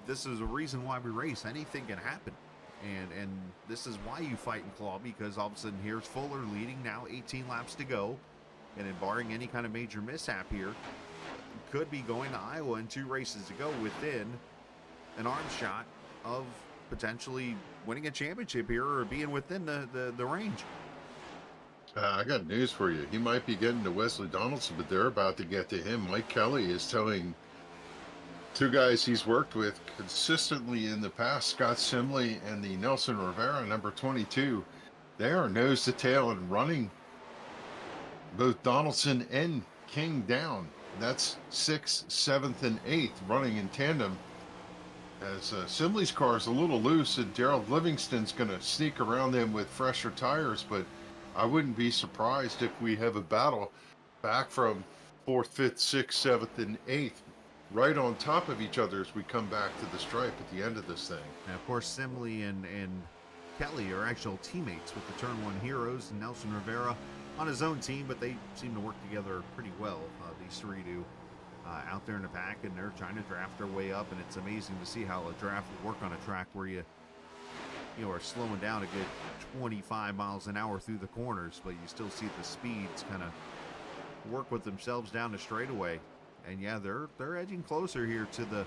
this is a reason why we race. Anything can happen. And this is why you fight and claw, because all of a sudden here's Fuller leading now, 18 laps to go. And then barring any kind of major mishap here, could be going to Iowa in 2 races to go within an arm shot of potentially winning a championship here or being within the range. I got news for you. He might be getting to Wesley Donaldson, but they're about to get to him. Mike Kelly is telling 2 guys he's worked with consistently in the past, Scott Simley and the Nelson Rivera, number 22. They are nose to tail and running both Donaldson and King down. That's 6th, 7th, and 8th running in tandem. As Simley's car is a little loose, and Gerald Livingston's going to sneak around them with fresher tires, but I wouldn't be surprised if we have a battle back from 4th, 5th, 6th, 7th, and 8th, right on top of each other as we come back to the stripe at the end of this thing. And of course, Simley and Kelly are actual teammates with the Turn 1 heroes. Nelson Rivera on his own team, but they seem to work together pretty well. These 3 do out there in the pack, and they're trying to draft their way up. And it's amazing to see how a draft will work on a track where you are slowing down a good 25 miles an hour through the corners, but you still see the speeds kind of work with themselves down the straightaway. And yeah, they're edging closer here to the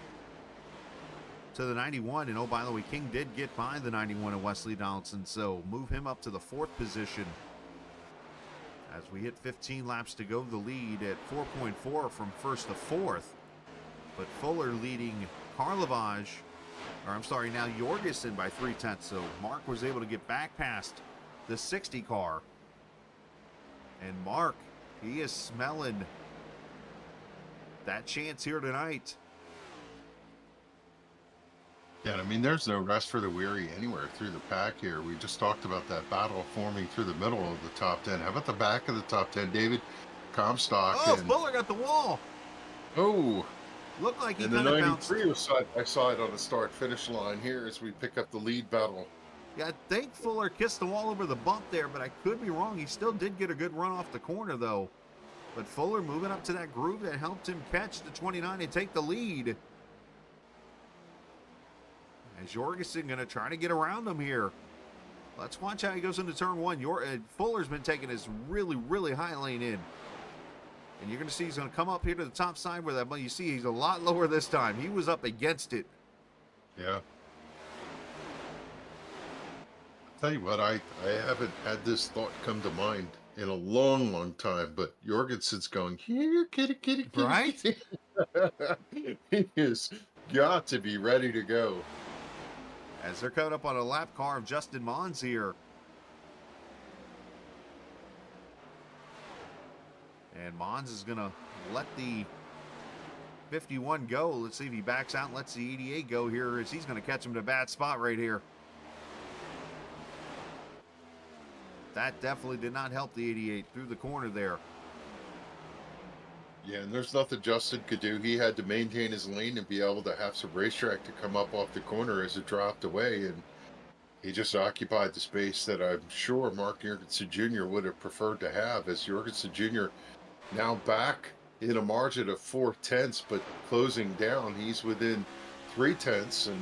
91. And oh, by the way, King did get by the 91 of Wesley Donaldson, so move him up to the 4th position. As we hit 15 laps to go, the lead at 4.4 from 1st to 4th. But Fuller leading Karlovage, or I'm sorry, now Jorgensen by 0.3. So Mark was able to get back past the 60 car. And Mark, he is smelling that chance here tonight. Yeah, I mean, there's no rest for the weary anywhere through the pack here. We just talked about that battle forming through the middle of the top 10. How about the back of the top 10, David? Comstock. Oh, Fuller got the wall. Oh. Looked like he and the kind of bounced. 93 side, I saw it on the start-finish line here as we pick up the lead battle. Yeah, I think Fuller kissed the wall over the bump there, but I could be wrong. He still did get a good run off the corner, though. But Fuller moving up to that groove that helped him catch the 29 and take the lead. As Jorgensen going to try to get around him here. Let's watch how he goes into turn 1. Fuller's been taking this really, really high lane in. And you're going to see he's going to come up here to the top side where that, but you see he's a lot lower this time. He was up against it. Yeah. I'll tell you what, I haven't had this thought come to mind in a long, long time, but Jorgensen's going, here, kitty, kitty, kitty. Right? Kitty. He has got to be ready to go. As they're coming up on a lap car of Justin Mons here. And Mons is going to let the 51 go. Let's see if he backs out and lets the 88 go here, as he's going to catch him in a bad spot right here. That definitely did not help the 88 through the corner there. Yeah, and there's nothing Justin could do. He had to maintain his lane and be able to have some racetrack to come up off the corner as it dropped away, and he just occupied the space that I'm sure Mark Jorgensen Jr. would have preferred to have, as Jorgensen Jr. now back in a margin of 0.4, but closing down. He's within 0.3, and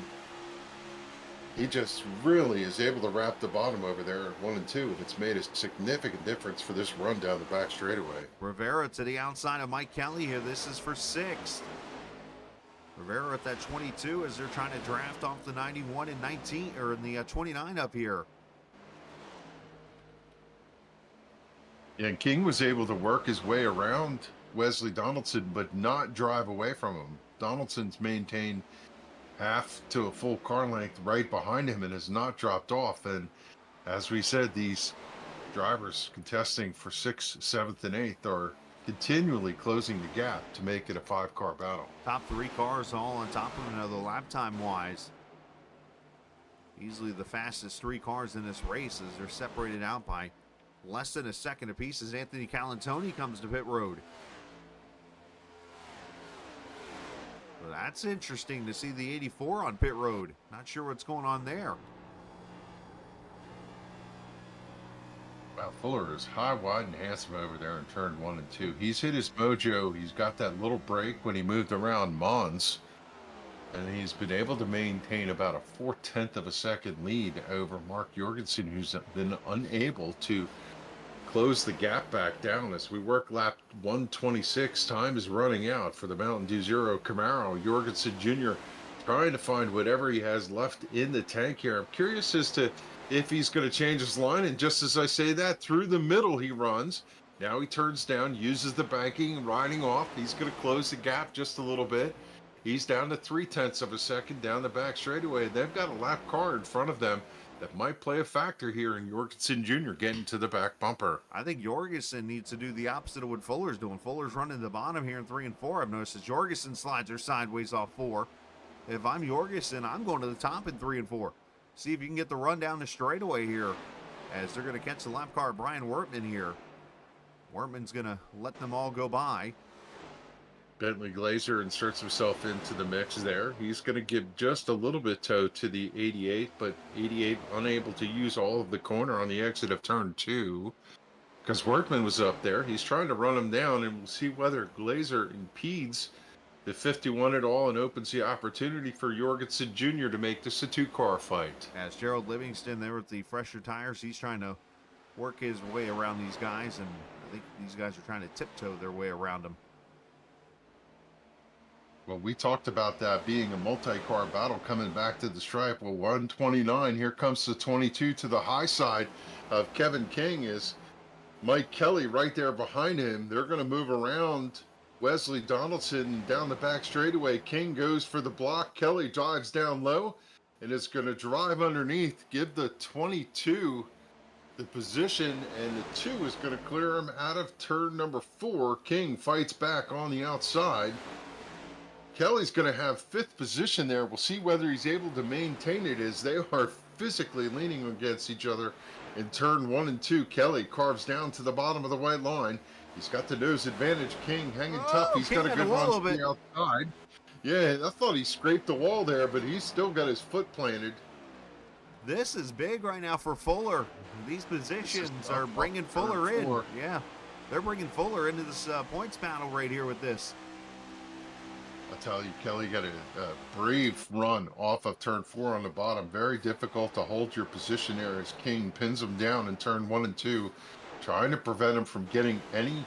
he just really is able to wrap the bottom over there at 1 and 2, and it's made a significant difference for this run down the back straightaway. Rivera to the outside of Mike Kelly here. This is for 6th. Rivera at that 22 as they're trying to draft off the 91 and 19, or in the 29 up here. Yeah, and King was able to work his way around Wesley Donaldson, but not drive away from him. Donaldson's maintained half to a full car length right behind him and has not dropped off. And As we said, these drivers contesting for 6th, 7th, and 8th are continually closing the gap to make it a 5-car battle. Top 3 cars all on top of another lap time wise. Easily the fastest 3 cars in this race as they're separated out by less than a second apiece as Anthony Calantoni comes to pit road. Well, that's interesting to see the 84 on pit road. Not sure what's going on there. Wow, Fuller is high, wide, and handsome over there in turn 1 and 2. He's hit his mojo. He's got that little break when he moved around Mons. And he's been able to maintain about a 4/10 of a second lead over Mark Jorgensen, who's been unable to close the gap back down as we work lap 126. Time is running out for the Mountain Dew Zero Camaro. Jorgensen Jr. trying to find whatever he has left in the tank here. I'm curious as to if he's going to change his line. And just as I say that, through the middle he runs. Now he turns down, uses the banking, riding off. He's going to close the gap just a little bit. He's down to 0.3 of a second down the back straightaway. They've got a lap car in front of them that might play a factor here in Jorgensen Jr. getting to the back bumper. I think Jorgensen needs to do the opposite of what Fuller's doing. Fuller's running the bottom here in 3 and 4. I've noticed that Jorgensen slides her sideways off 4. If I'm Jorgensen, I'm going to the top in 3 and 4. See if you can get the run down the straightaway here as they're going to catch the lap car Brian Wertman here. Wertman's going to let them all go by. Bentley Glazer inserts himself into the mix there. He's going to give just a little bit toe to the 88, but 88 unable to use all of the corner on the exit of turn 2 because Wertman was up there. He's trying to run him down, and we'll see whether Glazer impedes the 51 at all and opens the opportunity for Jorgensen Jr. to make this a 2-car fight. As Gerald Livingston there with the fresher tires, he's trying to work his way around these guys, and I think these guys are trying to tiptoe their way around him. Well, we talked about that being a multi-car battle coming back to the stripe. Well, 129, here comes the 22 to the high side of Kevin King is Mike Kelly right there behind him. They're going to move around Wesley Donaldson down the back straightaway. King goes for the block. Kelly drives down low and is going to drive underneath, give the 22 the position, and the 2 is going to clear him out of turn number 4. King fights back on the outside. Kelly's going to have 5th position there. We'll see whether he's able to maintain it as they are physically leaning against each other in turn 1 and 2. Kelly carves down to the bottom of the white line. He's got the nose advantage. King hanging tough. He's got a good run to the outside. Yeah, I thought he scraped the wall there, but he's still got his foot planted. This is big right now for Fuller. These positions are bringing Fuller in. Yeah, they're bringing Fuller into this points battle right here with this. I tell you, Kelly got a brave run off of turn 4 on the bottom. Very difficult to hold your position there as King pins him down in turn 1 and 2, trying to prevent him from getting any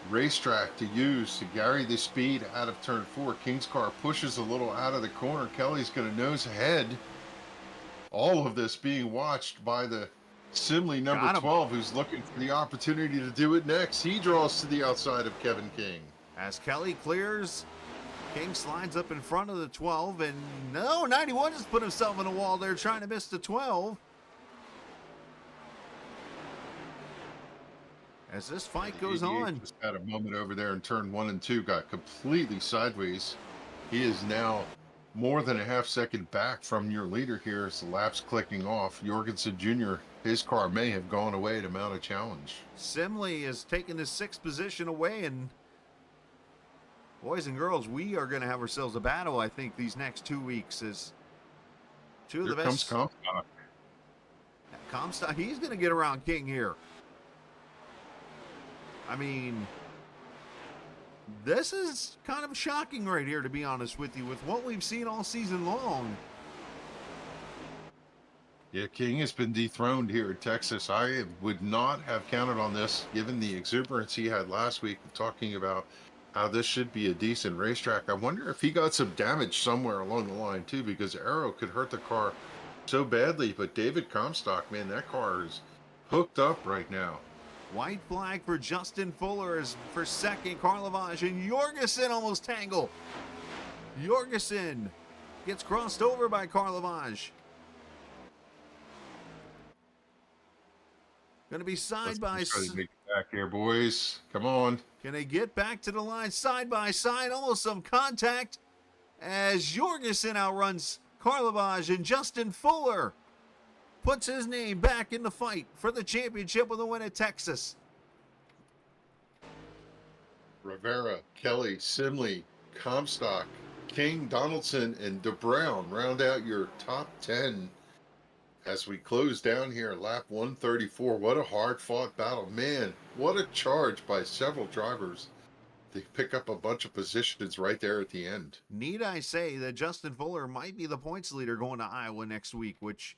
racetrack to use to carry the speed out of turn 4. King's car pushes a little out of the corner. Kelly's going to nose ahead. All of this being watched by the Simley number 12, who's looking for the opportunity to do it next. He draws to the outside of Kevin King. As Kelly clears, King slides up in front of the 12, and no, 91 just put himself in a wall there trying to miss the 12. As this fight goes on. Just had a moment over there in turn 1 and 2, got completely sideways. He is now more than a half second back from your leader here as the lap's clicking off. Jorgensen Jr., his car may have gone away to mount a challenge. Simley is taking his 6th position away, and boys and girls, we are going to have ourselves a battle, I think, these next 2 weeks. As two of the best. Here comes Comstock. Comstock, he's going to get around King here. I mean, this is kind of shocking right here, to be honest with you, with what we've seen all season long. Yeah, King has been dethroned here in Texas. I would not have counted on this, given the exuberance he had last week of talking about how this should be a decent racetrack. I wonder if he got some damage somewhere along the line, too, because Arrow could hurt the car so badly. But David Comstock, man, that car is hooked up right now. White flag for Justin Fuller is for second. Karlovaj and Jorgensen almost tangle. Jorgensen gets crossed over by Karlovaj. Going to be side by Let's try to side. make it back here, boys. Come on. Can they get back to the line side by side? Almost some contact as Jorgensen outruns Karlovage, and Justin Fuller puts his name back in the fight for the championship with a win at Texas. Rivera, Kelly, Simley, Comstock, King, Donaldson, and DeBrown round out your top 10 as we close down here lap 134. What a hard-fought battle. Man, what a charge by several drivers. They pick up a bunch of positions right there at the end. Need I say that Justin Fuller might be the points leader going to Iowa next week, which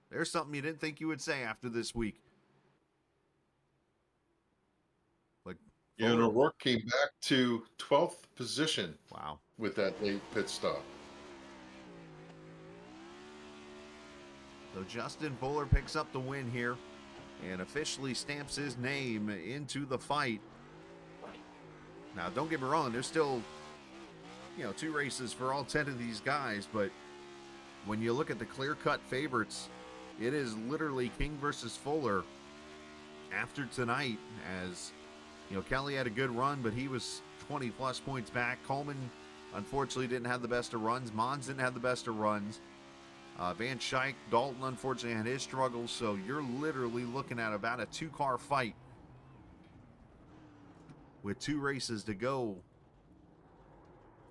there's something you didn't think you would say after this week. Like, Yeah, and O'Rourke came back to 12th position. Wow. With that late pit stop. So Justin Fuller picks up the win here and officially stamps his name into the fight. Now, don't get me wrong, there's still, 2 races for all 10 of these guys, but when you look at the clear-cut favorites, it is literally King versus Fuller after tonight, as, Kelly had a good run, but he was 20-plus points back. Coleman, unfortunately, didn't have the best of runs. Mons didn't have the best of runs. Van Schaik, Dalton, unfortunately, had his struggles, so you're literally looking at about a 2-car fight with 2 races to go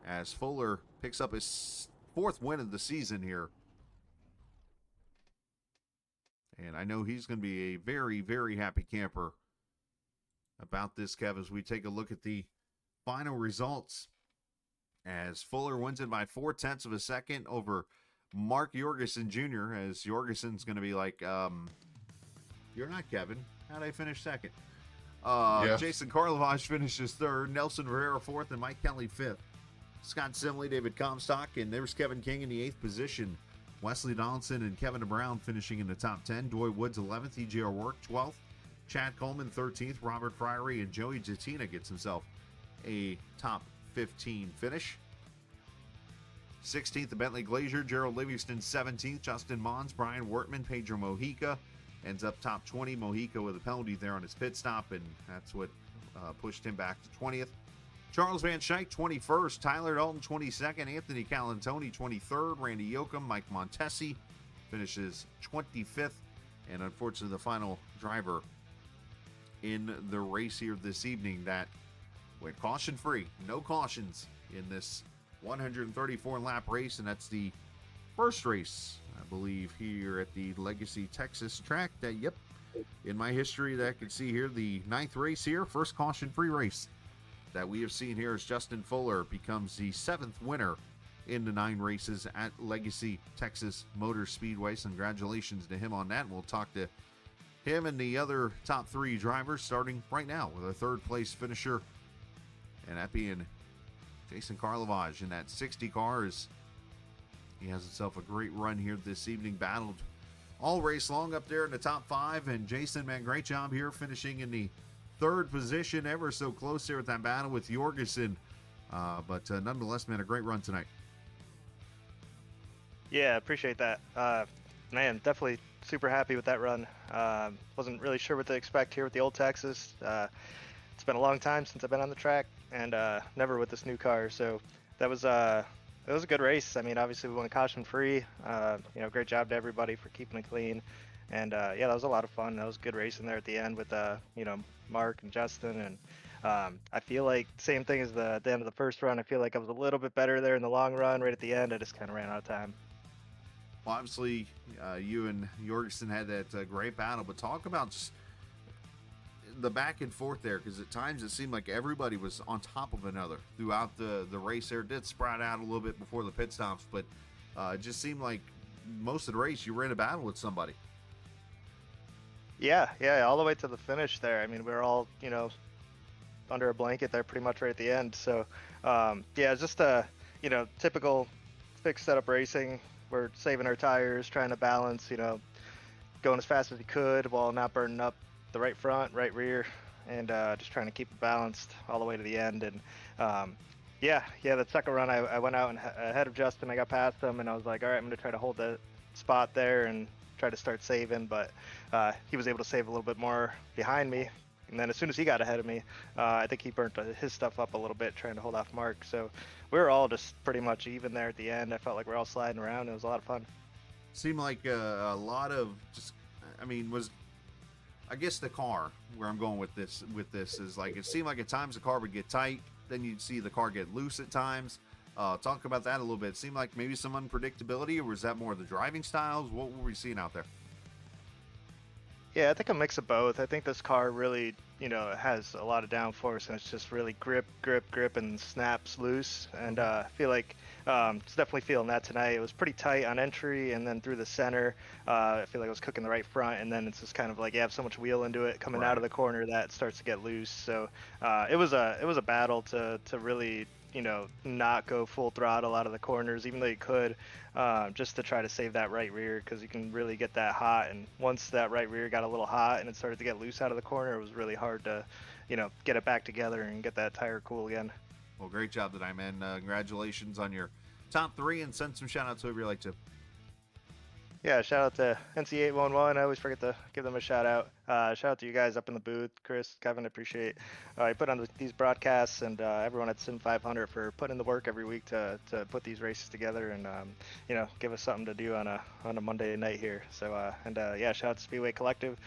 as Fuller picks up his 4th win of the season here. And I know he's going to be a very, very happy camper about this, Kev, as we take a look at the final results. As Fuller wins it by 0.4 of a second over Mark Jorgensen Jr., as Jorgensen's going to be like, you're not Kevin. How'd I finish second? Jason Karlovage finishes 3rd, Nelson Rivera 4th, and Mike Kelly 5th. Scott Simley, David Comstock, and there's Kevin King in the 8th position. Wesley Donaldson and Kevin DeBrown finishing in the top 10. Doy Woods 11th, E.J. O'Rourke 12th. Chad Coleman 13th. Robert Friery and Joey Jatina gets himself a top 15 finish. 16th, the Bentley Glazier. Gerald Livingston 17th. Justin Mons, Brian Wortman, Pedro Mojica ends up top 20. Mojica with a penalty there on his pit stop, and that's what pushed him back to 20th. Charles Van Schaik 21st. Tyler Dalton 22nd. Anthony Calantoni 23rd. Randy Yoakum, Mike Montesi finishes 25th. And unfortunately, the final driver in the race here this evening that went caution-free. No cautions in this 134-lap race, and that's the first race, I believe, here at the Legacy Texas track. That, yep, in my history that I can see here, the 9th race here, first caution-free race that we have seen here as Justin Fuller becomes the 7th winner in the 9 races at Legacy Texas Motor Speedway. So congratulations to him on that. We'll talk to him and the other top 3 drivers starting right now with a 3rd place finisher, and that being Jason Karlovage in that 60 cars. He has himself a great run here this evening, battled all race long up there in the top 5, and Jason, man, great job here finishing in the 3rd position, ever so close there with that battle with Jorgensen, but nonetheless, man, a great run tonight. Yeah, appreciate that. Man, definitely super happy with that run. Wasn't really sure what to expect here with the old Texas. It's been a long time since I've been on the track, and never with this new car, so that was it was a good race. I mean, obviously we went caution free. Great job to everybody for keeping it clean, and yeah, that was a lot of fun. That was a good race in there at the end with Mark and Justin, and I feel like same thing as the end of the first run. I feel like I was a little bit better there in the long run. Right at the end, I just kind of ran out of time. Well, obviously, you and Jorgensen had that great battle, but talk about just the back and forth there, because at times it seemed like everybody was on top of another throughout the race there. It did spread out a little bit before the pit stops, but it just seemed like most of the race you were in a battle with somebody. Yeah, all the way to the finish there. I mean, we were all, under a blanket there pretty much right at the end. So, yeah, just typical fixed setup racing. We're saving our tires, trying to balance, going as fast as we could while not burning up the right front, right rear, and just trying to keep it balanced all the way to the end. And the second run, I went out and ahead of Justin. I got past him, and I was like, all right, I'm going to try to hold that spot there and try tried to start saving, but he was able to save a little bit more behind me. And then as soon as he got ahead of me, I think he burnt his stuff up a little bit trying to hold off Mark. So we were all just pretty much even there at the end. I felt like we were all sliding around. It was a lot of fun. Seemed like a lot of just, I mean, I guess the car, where I'm going with this is like, it seemed like at times the car would get tight, then you'd see the car get loose at times. Talk about that a little bit. It seemed like maybe some unpredictability, or was that more the driving styles? What were we seeing out there? Yeah, I think a mix of both. I think this car really, has a lot of downforce, and it's just really grip, and snaps loose. And I feel like it's definitely feeling that tonight. It was pretty tight on entry, and then through the center, I feel like I was cooking the right front, and then it's just kind of like you have so much wheel into it coming out of the corner that starts to get loose. So it was a battle to really not go full throttle out of the corners, even though you could, just to try to save that right rear, because you can really get that hot. And once that right rear got a little hot and it started to get loose out of the corner, it was really hard to, get it back together and get that tire cool again. Well, great job tonight, man. Congratulations on your top 3, and send some shout outs whoever you like to. Yeah, shout out to NC811. I always forget to give them a shout out. Shout out to you guys up in the booth, Chris, Kevin. I appreciate you put on these broadcasts, and everyone at Sim500 for putting in the work every week to put these races together, and give us something to do on a Monday night here. So yeah, shout out to Speedway Collective.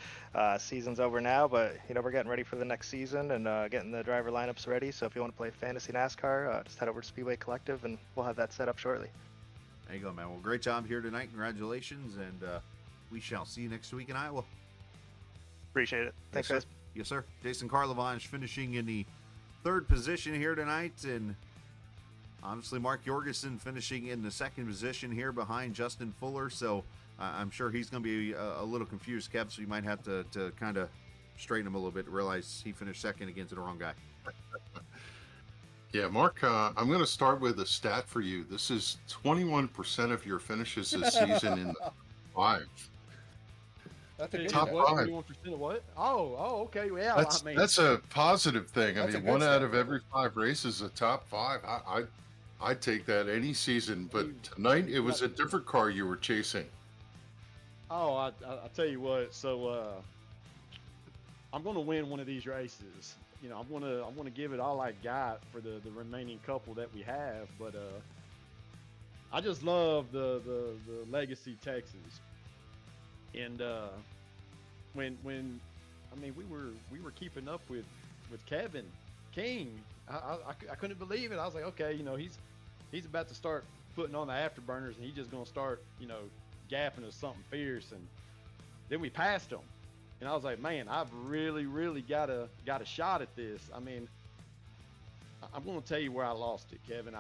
Season's over now, but we're getting ready for the next season and getting the driver lineups ready. So if you want to play fantasy NASCAR, just head over to Speedway Collective, and we'll have that set up shortly. There you go, man. Well, great job here tonight. Congratulations, and we shall see you next week in Iowa. Appreciate it. Thanks, yes, guys. Yes, sir. Jason Carlavange finishing in the 3rd position here tonight, and obviously Mark Jorgensen finishing in the 2nd position here behind Justin Fuller. So I'm sure he's going to be a little confused, Kev, so you might have to kind of straighten him a little bit to realize he finished 2nd against the wrong guy. Yeah, Mark, I'm going to start with a stat for you. This is 21% of your finishes this season in the 5. That's a good top what? 5. 21% of what? Oh, okay. Well, yeah, That's a positive thing. I mean, 1 out of stat. every 5 races, a top 5. I'd take that any season, but tonight it was a different car you were chasing. Oh, I tell you what. So I'm going to win one of these races. I'm gonna give it all I got for the remaining couple that we have, but I just love the Legacy Texas, and when I mean we were keeping up with Kevin King, I couldn't believe it. I was like, okay, he's about to start putting on the afterburners, and he's just gonna start gapping us something fierce, and then we passed him. And I was like, man, I've really got a shot at this. I mean, I'm going to tell you where I lost it, Kevin.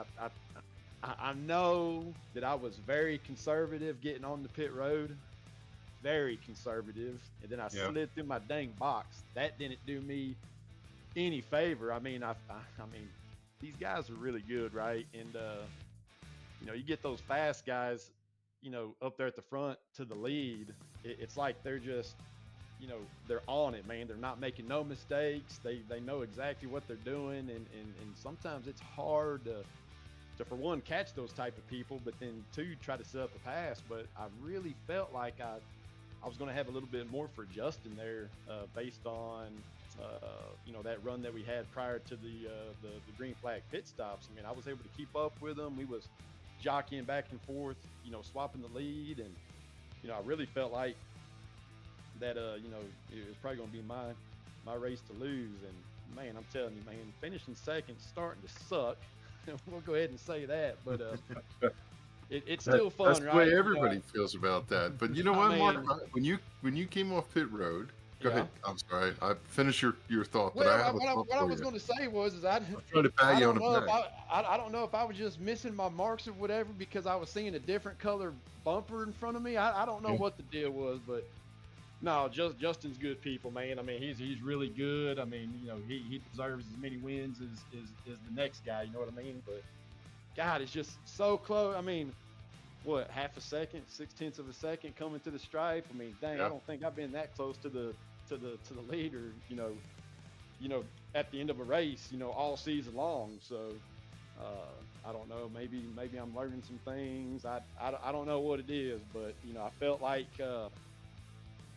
I know that I was very conservative getting on the pit road, very conservative, and then I slid through my dang box. That didn't do me any favor. I mean, I mean, these guys are really good, right? And you get those fast guys, up there at the front to the lead. It's like they're just they're on it, man. They're not making no mistakes. They know exactly what they're doing, and sometimes it's hard to for one catch those type of people, but then 2 try to set up a pass. But I really felt like I was going to have a little bit more for Justin there, based on that run that we had prior to the green flag pit stops. I mean, I was able to keep up with him. We was jockeying back and forth, swapping the lead, and I really felt like that it was probably going to be my race to lose. And man, I'm telling you, man, finishing 2nd starting to suck. We'll go ahead and say that, but it's still fun, that's right? That's the way everybody feels about that. But you know what, Mark? When you came off pit road, go ahead. I'm sorry. I finish your thought. Well, but I have what I was going to say was I'm trying to pat you on the back. I don't know if I was just missing my marks or whatever, because I was seeing a different color bumper in front of me. I don't know what the deal was, but no, Justin's good people, man. I mean, he's really good. I mean, he deserves as many wins as the next guy. You know what I mean? But God, it's just so close. I mean, what, half a second, 0.6 of a second coming to the stripe? I mean, dang, I don't think I've been that close to the leader. At the end of a race, all season long. So I don't know. Maybe I'm learning some things. I don't know what it is, but I felt like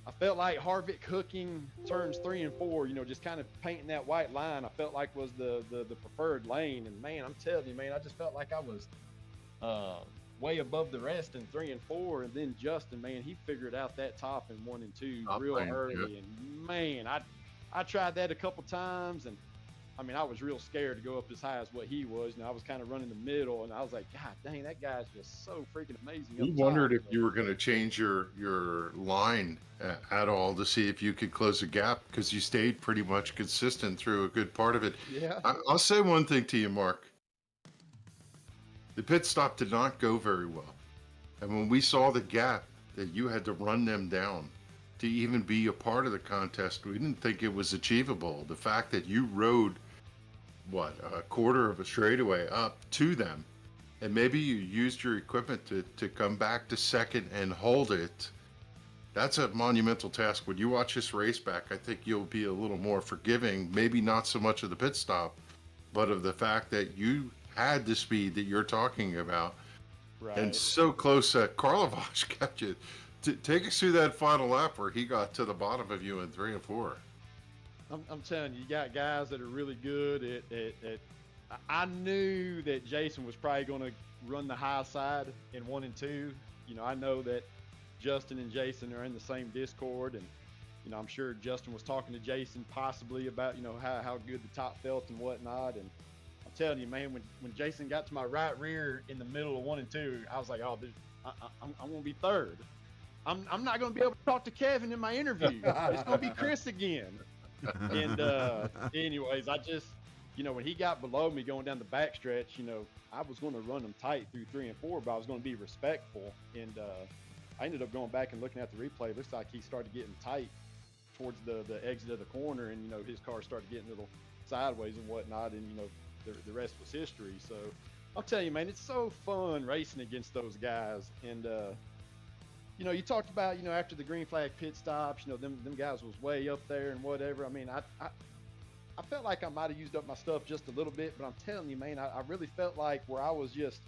I felt like Harvick hooking turns 3 and 4, you know, just kind of painting that white line. I felt like was the preferred lane. And man, I'm telling you, man, I just felt like I was way above the rest in 3 and 4. And then Justin, man, he figured out that top in 1 and 2 real early. And man, I tried that a couple times, and I mean, I was real scared to go up as high as what he was. And I was kind of running the middle, and I was like, God dang, that guy's just so freaking amazing. We wondered if you were going to change your line at all to see if you could close the gap, because you stayed pretty much consistent through a good part of it. Yeah. I'll say one thing to you, Mark. The pit stop did not go very well. And when we saw the gap that you had to run them down to even be a part of the contest, we didn't think it was achievable. The fact that you rode, what, a quarter of a straightaway up to them, and maybe you used your equipment to come back to second and hold it, that's a monumental task. When you watch this race back, I think you'll be a little more forgiving, maybe not so much of the pit stop, but of the fact that you had the speed that you're talking about. Right. And so close that Karlovac kept you. Take us through that final lap where he got to the bottom of you in 3 and 4. I'm telling you, you got guys that are really good at I knew that Jason was probably going to run the high side in 1 and 2. You know, I know that Justin and Jason are in the same Discord, and you know, I'm sure Justin was talking to Jason possibly about, you know, how good the top felt and whatnot. And I'm telling you, man, when Jason got to my right rear in the middle of 1 and 2, I was like, oh, dude, I'm going to be third. I'm not going to be able to talk to Kevin in my interview. It's going to be Chris again. And anyways, I just, you know, when he got below me going down the backstretch, you know, I was going to run him tight through 3 and 4, but I was going to be respectful. And I ended up going back and looking at the replay. It looks like he started getting tight towards the exit of the corner, and you know, his car started getting a little sideways and whatnot, and you know, the rest was history. So I'll tell you, man, it's so fun racing against those guys. And you know, you talked about, you know, after the green flag pit stops, you know, them guys was way up there and whatever. I mean, I felt like I might have used up my stuff just a little bit, but I'm telling you, man, I really felt like where I was just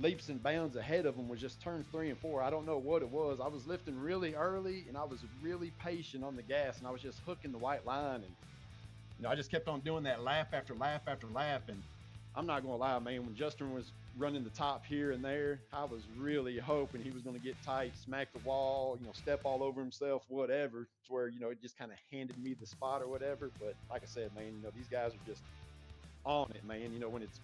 leaps and bounds ahead of them was just turns 3 and 4. I don't know what it was. I was lifting really early, and I was really patient on the gas, and I was just hooking the white line. And you know, I just kept on doing that lap after lap after lap. And I'm not gonna lie, man, when Justin was running the top here and there, I was really hoping he was going to get tight, smack the wall, you know, step all over himself, whatever, to where, you know, it just kind of handed me the spot or whatever. But like I said, man, you know, these guys are just on it, man. You know, when it's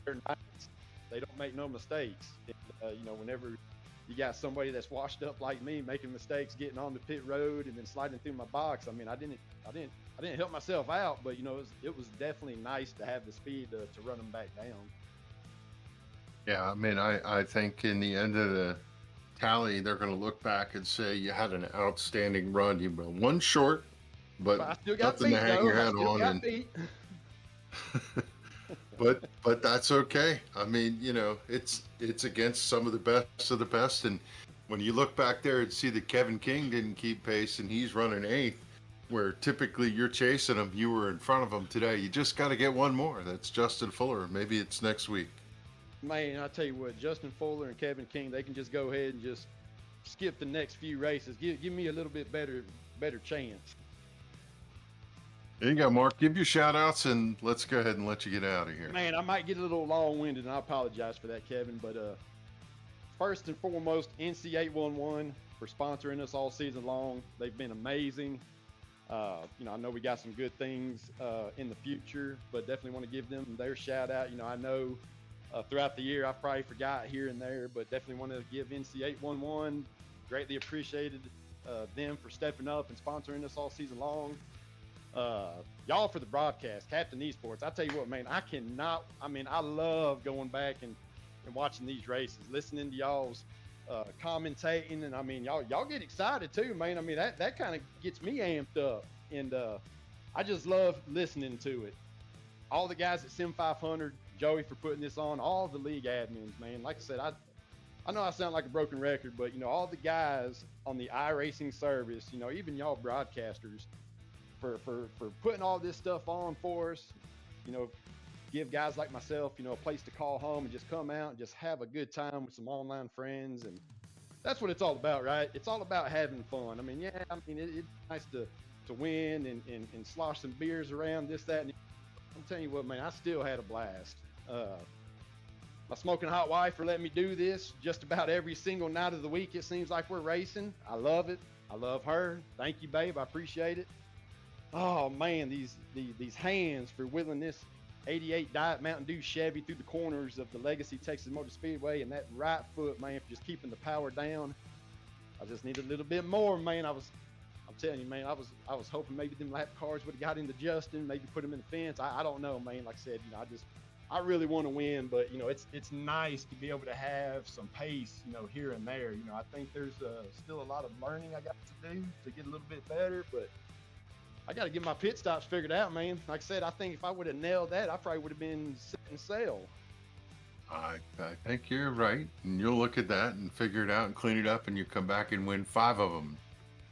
their nights, they don't make no mistakes. And, you know, whenever you got somebody that's washed up like me making mistakes, getting on the pit road and then sliding through my box, I mean, I didn't help myself out, but you know, it was definitely nice to have the speed to run them back down. Yeah, I mean, I think in the end of the tally, they're going to look back and say you had an outstanding run. You were one short, but nothing to hang your head on. But that's okay. I mean, you know, it's against some of the best of the best. And when you look back there and see that Kevin King didn't keep pace and he's running 8th, where typically you're chasing him, you were in front of him today. You just got to get one more. That's Justin Fuller. Maybe it's next week. Man, I tell you what, Justin Fuller and Kevin King, they can just go ahead and just skip the next few races. Give me a little bit better chance. There you go, Mark. Give your shout outs and let's go ahead and let you get out of here. Man, I might get a little long-winded, and I apologize for that, Kevin. But first and foremost, NC811 for sponsoring us all season long. They've been amazing. You know, I know we got some good things in the future, but definitely want to give them their shout out. You know, I know throughout the year I've probably forgot here and there, but definitely want to give NC811, greatly appreciated them for stepping up and sponsoring us all season long. Y'all for the broadcast, Captain Esports. I tell you what, man, I love going back and watching these races, listening to y'all's commentating, and I mean, y'all get excited too, man. I mean, that kind of gets me amped up, and I just love listening to it. All the guys at Sim500, Joey for putting this on, all the league admins, man. Like I said, I know I sound like a broken record, but you know, all the guys on the iRacing service, you know, even y'all broadcasters for putting all this stuff on for us, you know, give guys like myself, you know, a place to call home and just come out and just have a good time with some online friends. And that's what it's all about, right? It's all about having fun. I mean, yeah, I mean, it's nice to win and slosh some beers around, this, that, and I'm telling you what, man, I still had a blast. My smoking hot wife for letting me do this just about every single night of the week. It seems like we're racing. I love it. I love her. Thank you, babe. I appreciate it. Oh man, these hands for wheeling this 88 Diet Mountain Dew Chevy through the corners of the Legacy Texas Motor Speedway, and that right foot, man, for just keeping the power down. I just need a little bit more, man. I'm telling you, man, I was hoping maybe them lap cars would have got into Justin, maybe put him in the fence. I don't know, man. Like I said, I really want to win, but it's nice to be able to have some pace, here and there. I think there's still a lot of learning I got to do to get a little bit better, but I got to get my pit stops figured out, man. Like I said, I think if I would have nailed that, I probably would have been setting sail. I think you're right, and you'll look at that and figure it out and clean it up, and you come back and win 5 of them.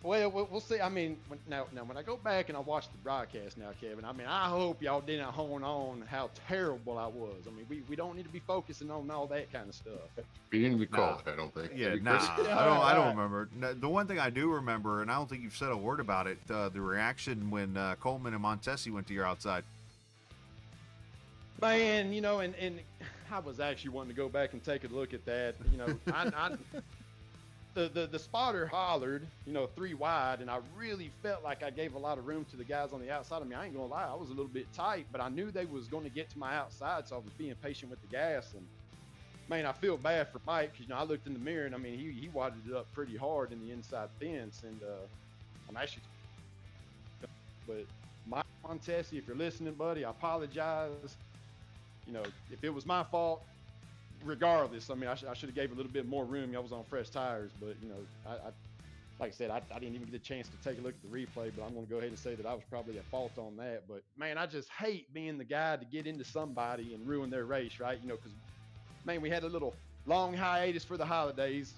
Well, we'll see. I mean, now when I go back and I watch the broadcast now, Kevin, I mean, I hope y'all didn't hone on how terrible I was. I mean, we don't need to be focusing on all that kind of stuff. We didn't be called, I don't think. Yeah, Maybe nah, Chris- I don't remember. The one thing I do remember, and I don't think you've said a word about it, the reaction when Coleman and Montesi went to your outside. Man, and I was actually wanting to go back and take a look at that. The spotter hollered, 3 wide, and I really felt like I gave a lot of room to the guys on the outside. I mean, I ain't gonna lie, I was a little bit tight, but I knew they was going to get to my outside, so I was being patient with the gas. And man, I feel bad for Mike because I looked in the mirror, and I mean, he wadded it up pretty hard in the inside fence, and I'm actually. But Mike Montesi, if you're listening, buddy, I apologize. If it was my fault. Regardless, I mean, I should have gave a little bit more room. I was on fresh tires, but I like I said, I didn't even get a chance to take a look at the replay. But I'm going to go ahead and say that I was probably at fault on that. But man, I just hate being the guy to get into somebody and ruin their race, right? Because man, we had a little long hiatus for the holidays.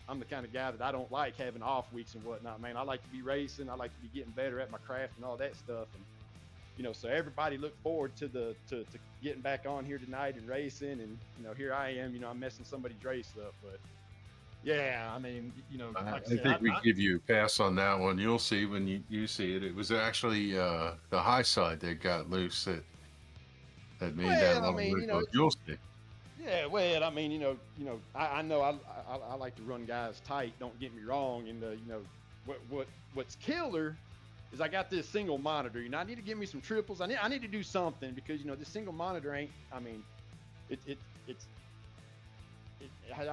I'm the kind of guy that I don't like having off weeks and whatnot. Man, I like to be racing. I like to be getting better at my craft and all that stuff. And so everybody look forward to getting back on here tonight and racing, and here I am, I'm messing somebody's race up. But yeah, I mean, like I think we give you a pass on that one. You'll see when you see it. It was actually the high side that got loose that made that long. You'll see. Yeah, well, I mean, I know I like to run guys tight. Don't get me wrong, and what's killer is I got this single monitor. I need to give me some triples. I need to do something because this single monitor ain't. I mean, I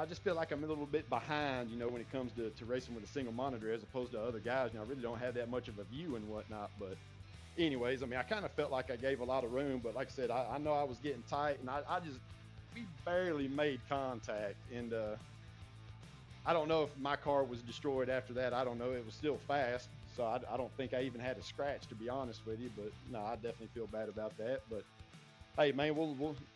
just feel like I'm a little bit behind. When it comes to racing with a single monitor as opposed to other guys. I really don't have that much of a view and whatnot. But anyways, I mean, I kind of felt like I gave a lot of room. But like I said, I know I was getting tight, and we barely made contact, and I don't know if my car was destroyed after that. I don't know. It was still fast. So I don't think I even had a scratch, to be honest with you. But no, I definitely feel bad about that. But hey, man,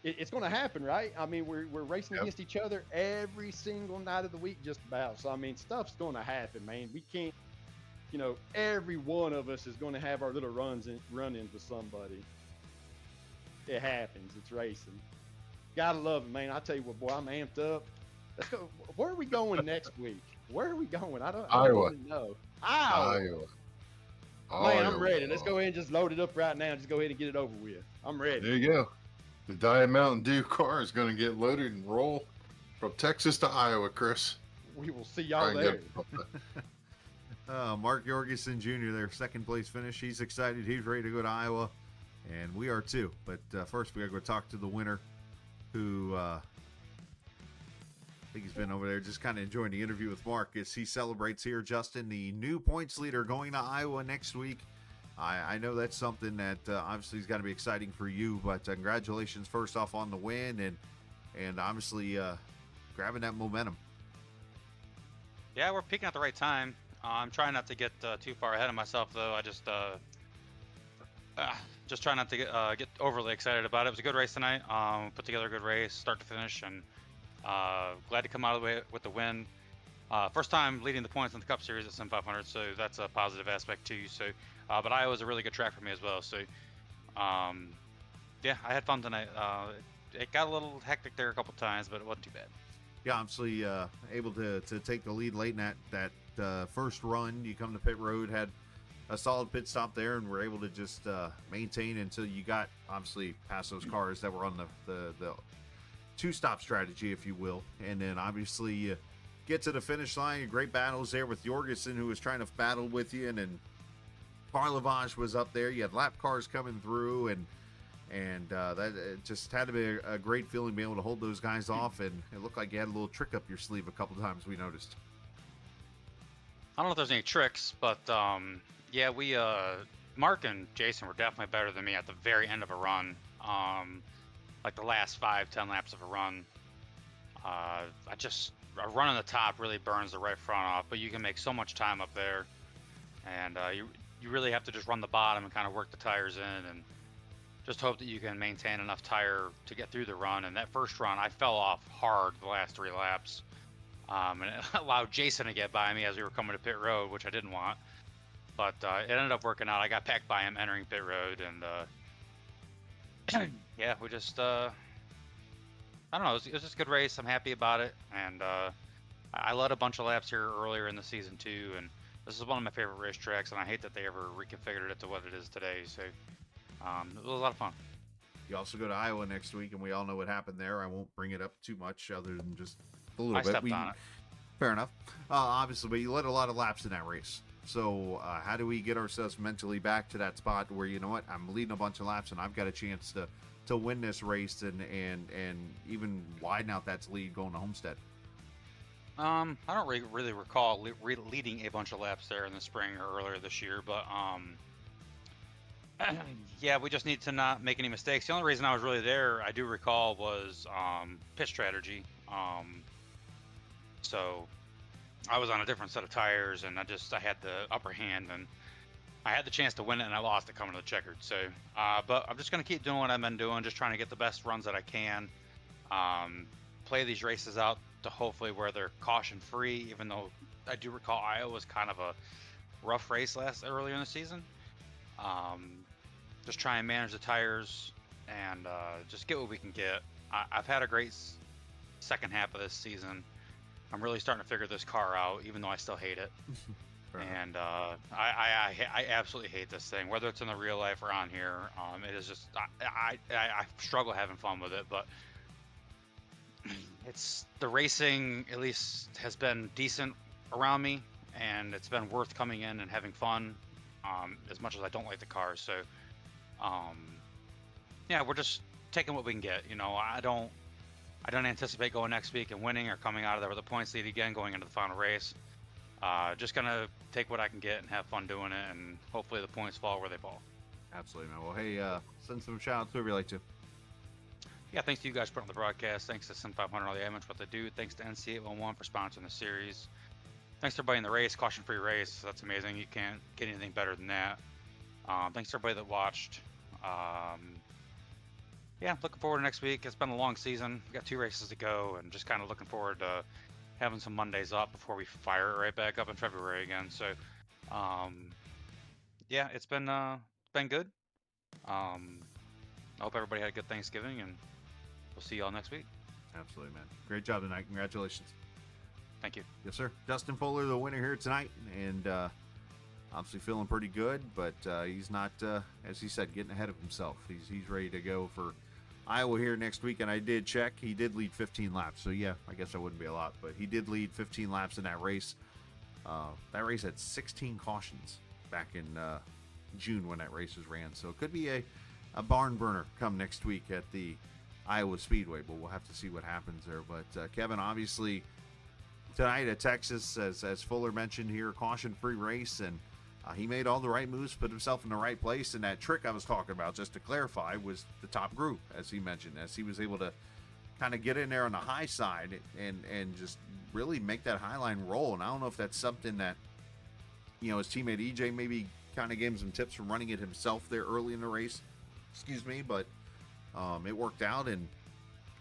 it's going to happen, right? I mean, we're racing against each other every single night of the week, just about. So I mean, stuff's going to happen, man. We can't, every one of us is going to have our little run-ins with somebody. It happens. It's racing. Gotta love it, man. I tell you what, boy, I'm amped up. Let's go. Where are we going next week? Where are we going? I don't really know. Iowa. Man, I'm ready. Let's go ahead and just load it up right now. Just go ahead and get it over with. I'm ready. There you go. The Diet Mountain Dew car is going to get loaded and roll from Texas to Iowa, Chris. We will see y'all there. Mark Jorgensen Jr., their second place finish. He's excited. He's ready to go to Iowa, and we are too. But first, we got to go talk to the winner, who I think he's been over there just kind of enjoying the interview with Mark as he celebrates here. Justin, the new points leader, going to Iowa next week. I know that's something that obviously is going to be exciting for you, but congratulations first off on the win and obviously grabbing that momentum. Yeah, we're peaking at the right time. I'm trying not to get too far ahead of myself, though. I just try not to get overly excited about it. It was a good race tonight. Put together a good race, start to finish, and glad to come out of the way with the win. First time leading the points in the Cup Series at Sim500, so that's a positive aspect too. So, but Iowa's a really good track for me as well. So, yeah, I had fun tonight. It got a little hectic there a couple times, but it wasn't too bad. Yeah, obviously able to take the lead late in that first run. You come to pit road, had a solid pit stop there, and were able to just maintain until you got obviously past those cars that were on the two-stop strategy, if you will. And then obviously you get to the finish line. Great battles there with Jorgensen, who was trying to battle with you, and then Parlavage was up there. You had lap cars coming through, and that it just had to be a great feeling being able to hold those guys off, and it looked like you had a little trick up your sleeve a couple times, we noticed. I don't know if there's any tricks, but yeah, we Mark and Jason were definitely better than me at the very end of a run. Like the last 5-10 laps of a run. A run on the top really burns the right front off, but you can make so much time up there, and you really have to just run the bottom and kind of work the tires in, and just hope that you can maintain enough tire to get through the run. And that first run, I fell off hard the last 3 laps, and it allowed Jason to get by me as we were coming to pit road, which I didn't want. But it ended up working out. I got packed by him entering pit road, and yeah, we just I don't know. It was just a good race. I'm happy about it, and I led a bunch of laps here earlier in the season too, and this is one of my favorite racetracks, and I hate that they ever reconfigured it to what it is today. So it was a lot of fun. You also go to Iowa next week, and we all know what happened there. I won't bring it up too much other than just a little bit. Stepped on it. Fair enough. Obviously, but you led a lot of laps in that race. So how do we get ourselves mentally back to that spot where, you know what, I'm leading a bunch of laps and I've got a chance to win this race and even widen out that lead going to Homestead? I don't really recall leading a bunch of laps there in the spring or earlier this year, but yeah, we just need to not make any mistakes. The only reason I was really there, I do recall, was pit strategy. So I was on a different set of tires, and I had the upper hand, and I had the chance to win it, and I lost it coming to the checkered. So, but I'm just going to keep doing what I've been doing, just trying to get the best runs that I can. Play these races out to hopefully where they're caution free, even though I do recall Iowa was kind of a rough race earlier in the season. Just try and manage the tires and just get what we can get. I've had a great second half of this season. I'm really starting to figure this car out, even though I still hate it. And I absolutely hate this thing, whether it's in the real life or on here. It is just I struggle having fun with it, but it's the racing at least has been decent around me, and it's been worth coming in and having fun. As much as I don't like the cars, so yeah, we're just taking what we can get. You know, I don't anticipate going next week and winning or coming out of there with a points lead again going into the final race. Just gonna take what I can get and have fun doing it, and hopefully the points fall where they fall. Absolutely, man. Well, hey, send some shout outs to whoever you like to. Yeah, thanks to you guys for putting on the broadcast. Thanks to Sim500, all the admins, what they do. Thanks to NC811 for sponsoring the series. Thanks to everybody in the race, caution-free race. That's amazing. You can't get anything better than that. Thanks to everybody that watched. Yeah, looking forward to next week. It's been a long season. We got 2 races to go, and just kind of looking forward to having some Mondays up before we fire it right back up in February again. So, yeah, it's been good. I hope everybody had a good Thanksgiving, and we'll see y'all next week. Absolutely, man. Great job tonight. Congratulations. Thank you. Yes, sir. Dustin Fuller, the winner here tonight, and obviously feeling pretty good, but he's not, as he said, getting ahead of himself. He's ready to go for Iowa here next week, and I did check. He did lead 15 laps, so yeah, I guess that wouldn't be a lot, but he did lead 15 laps in that race. That race had 16 cautions back in June when that race was ran, so it could be a barn burner come next week at the Iowa Speedway, but we'll have to see what happens there. But Kevin, obviously tonight at Texas, as Fuller mentioned here, caution-free race, and he made all the right moves, put himself in the right place, and that trick I was talking about, just to clarify, was the top group, as he mentioned, as he was able to kind of get in there on the high side and just really make that high line roll. And I don't know if that's something that, you know, his teammate EJ maybe kind of gave him some tips from running it himself there early in the race, but it worked out, and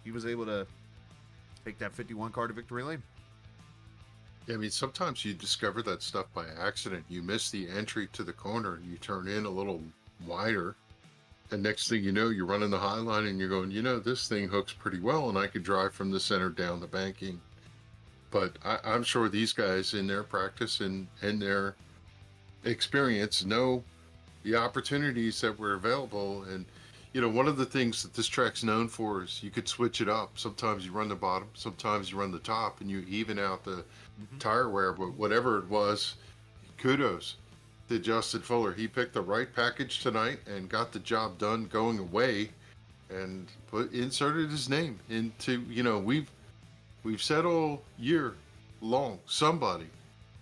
he was able to take that 51 car to victory lane. Yeah, I mean, sometimes you discover that stuff by accident. You miss the entry to the corner, and you turn in a little wider, and next thing you know, you're running the high line, and you're going, you know, this thing hooks pretty well, and I could drive from the center down the banking but I'm sure these guys in their practice and their experience know the opportunities that were available. And one of the things that this track's known for is you could switch it up. Sometimes you run the bottom, sometimes you run the top, and you even out the tire wear. But whatever it was, kudos to Justin Fuller. He picked the right package tonight and got the job done going away, and inserted his name into. We've said all year long, somebody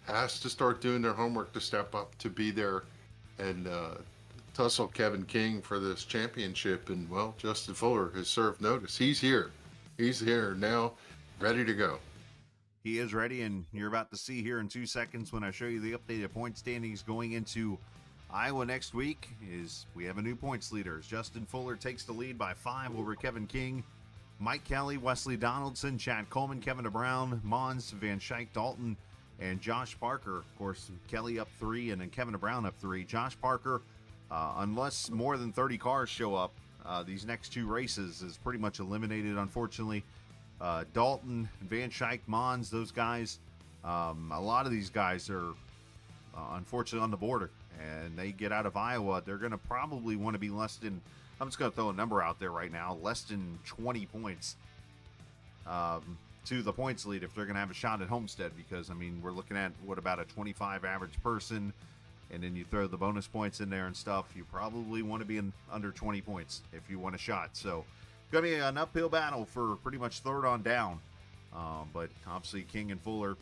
has to start doing their homework to step up to be there and tussle Kevin King for this championship. And well, Justin Fuller has served notice. He's here now, ready to go. He is ready, and you're about to see here in 2 seconds when I show you the updated point standings going into Iowa next week. Is we have a new points leader. Justin Fuller takes the lead by 5 over Kevin King, Mike Kelly, Wesley Donaldson, Chad Coleman, Kevin DeBrown, Mons, Van Schaik, Dalton, and Josh Parker. Of course, Kelly up 3, and then Kevin DeBrown up 3. Josh Parker, unless more than 30 cars show up, these next 2 races is pretty much eliminated, unfortunately. Dalton, Van Schaik, Mons, those guys, a lot of these guys are unfortunately on the border, and they get out of Iowa. They're going to probably want to be less than, I'm just going to throw a number out there right now, less than 20 points to the points lead if they're going to have a shot at Homestead, because, I mean, we're looking at, about a 25 average person, and then you throw the bonus points in there and stuff. You probably want to be in under 20 points if you want a shot. So, going to be an uphill battle for pretty much third on down. But obviously King and Fuller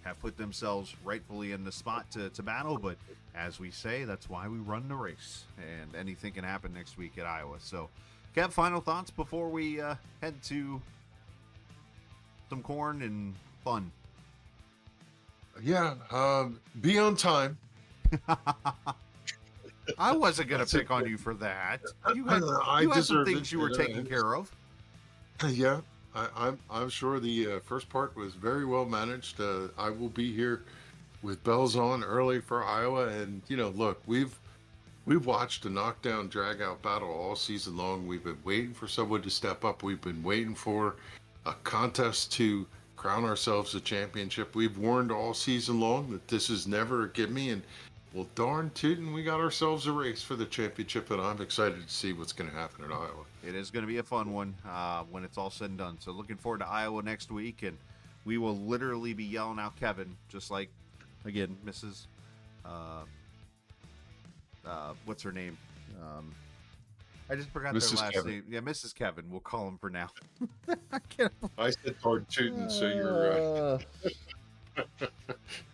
have put themselves rightfully in the spot to battle. But as we say, that's why we run the race. And anything can happen next week at Iowa. So, Kev, final thoughts before we head to some corn and fun? Yeah, be on time. I wasn't going to pick on you for that. You had some things you were taking care of. Yeah, I'm sure the first part was very well managed. I will be here with bells on early for Iowa, and look, we've watched a knockdown, drag-out battle all season long. We've been waiting for someone to step up. We've been waiting for a contest to crown ourselves a championship. We've warned all season long that this is never a gimme, and well, darn tootin', we got ourselves a race for the championship, and I'm excited to see what's going to happen at Iowa. It is going to be a fun one when it's all said and done. So looking forward to Iowa next week, and we will literally be yelling out Kevin, just like, again, Mrs. What's her name? I just forgot their last name. Yeah, Mrs. Kevin. We'll call him for now. I said hard tootin', so you're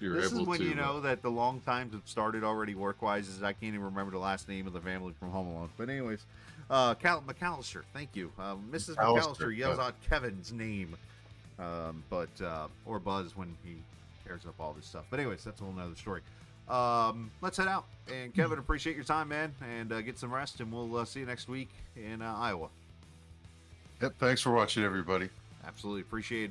this is when you know that the long times have started already work-wise. Is I can't even remember the last name of the family from Home Alone. But anyways, McAllister, thank you. Mrs. McAllister yells out Kevin's name, or Buzz when he tears up all this stuff. But anyways, that's a whole nother story. Let's head out. And Kevin, appreciate your time, man, and get some rest, and we'll see you next week in Iowa. Yep, thanks for watching, everybody. Absolutely appreciate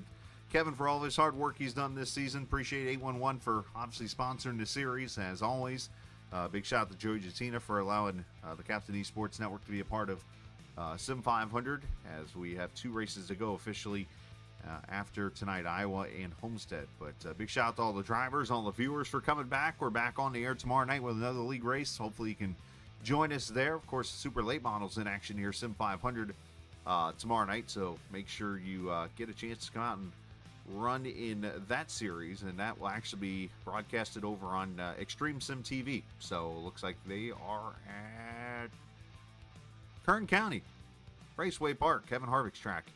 Kevin for all of his hard work he's done this season. Appreciate 811 for obviously sponsoring the series, as always. Big shout out to Joey Jatina for allowing the Captain eSports Network to be a part of Sim500, as we have 2 races to go officially after tonight, Iowa and Homestead. But big shout out to all the drivers, all the viewers for coming back. We're back on the air tomorrow night with another league race. Hopefully you can join us there. Of course, super late models in action here, Sim500 tomorrow night. So make sure you get a chance to come out and run in that series, and that will actually be broadcasted over on Extreme Sim TV. So it looks like they are at Kern County Raceway Park, Kevin Harvick's track.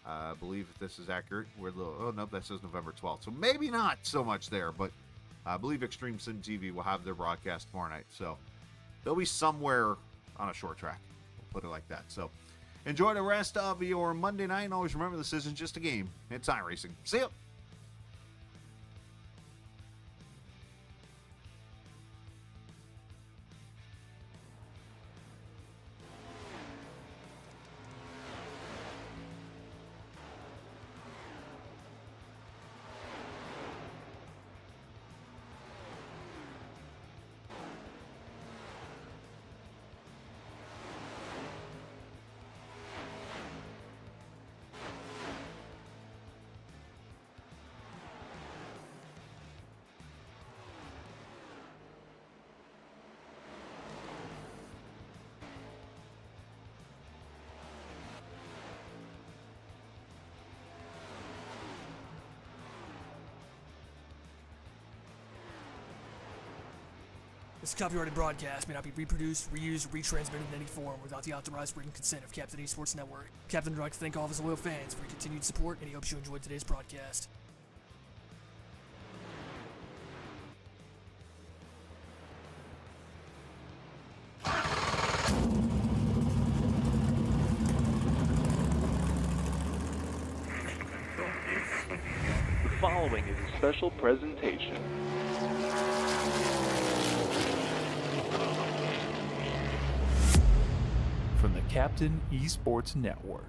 I believe if this is accurate, oh no, that says November 12th, so maybe not so much there, but I believe Extreme Sim TV will have their broadcast tomorrow night, so they'll be somewhere on a short track, we'll put it like that. So enjoy the rest of your Monday night, and always remember, this isn't just a game, it's iRacing. See ya! This copyrighted broadcast may not be reproduced, reused, or retransmitted in any form without the authorized written consent of Captain eSports Network. Captain would like to thank all of his loyal fans for your continued support, and he hopes you enjoyed today's broadcast. The following is a special presentation. From the Captain eSports Network.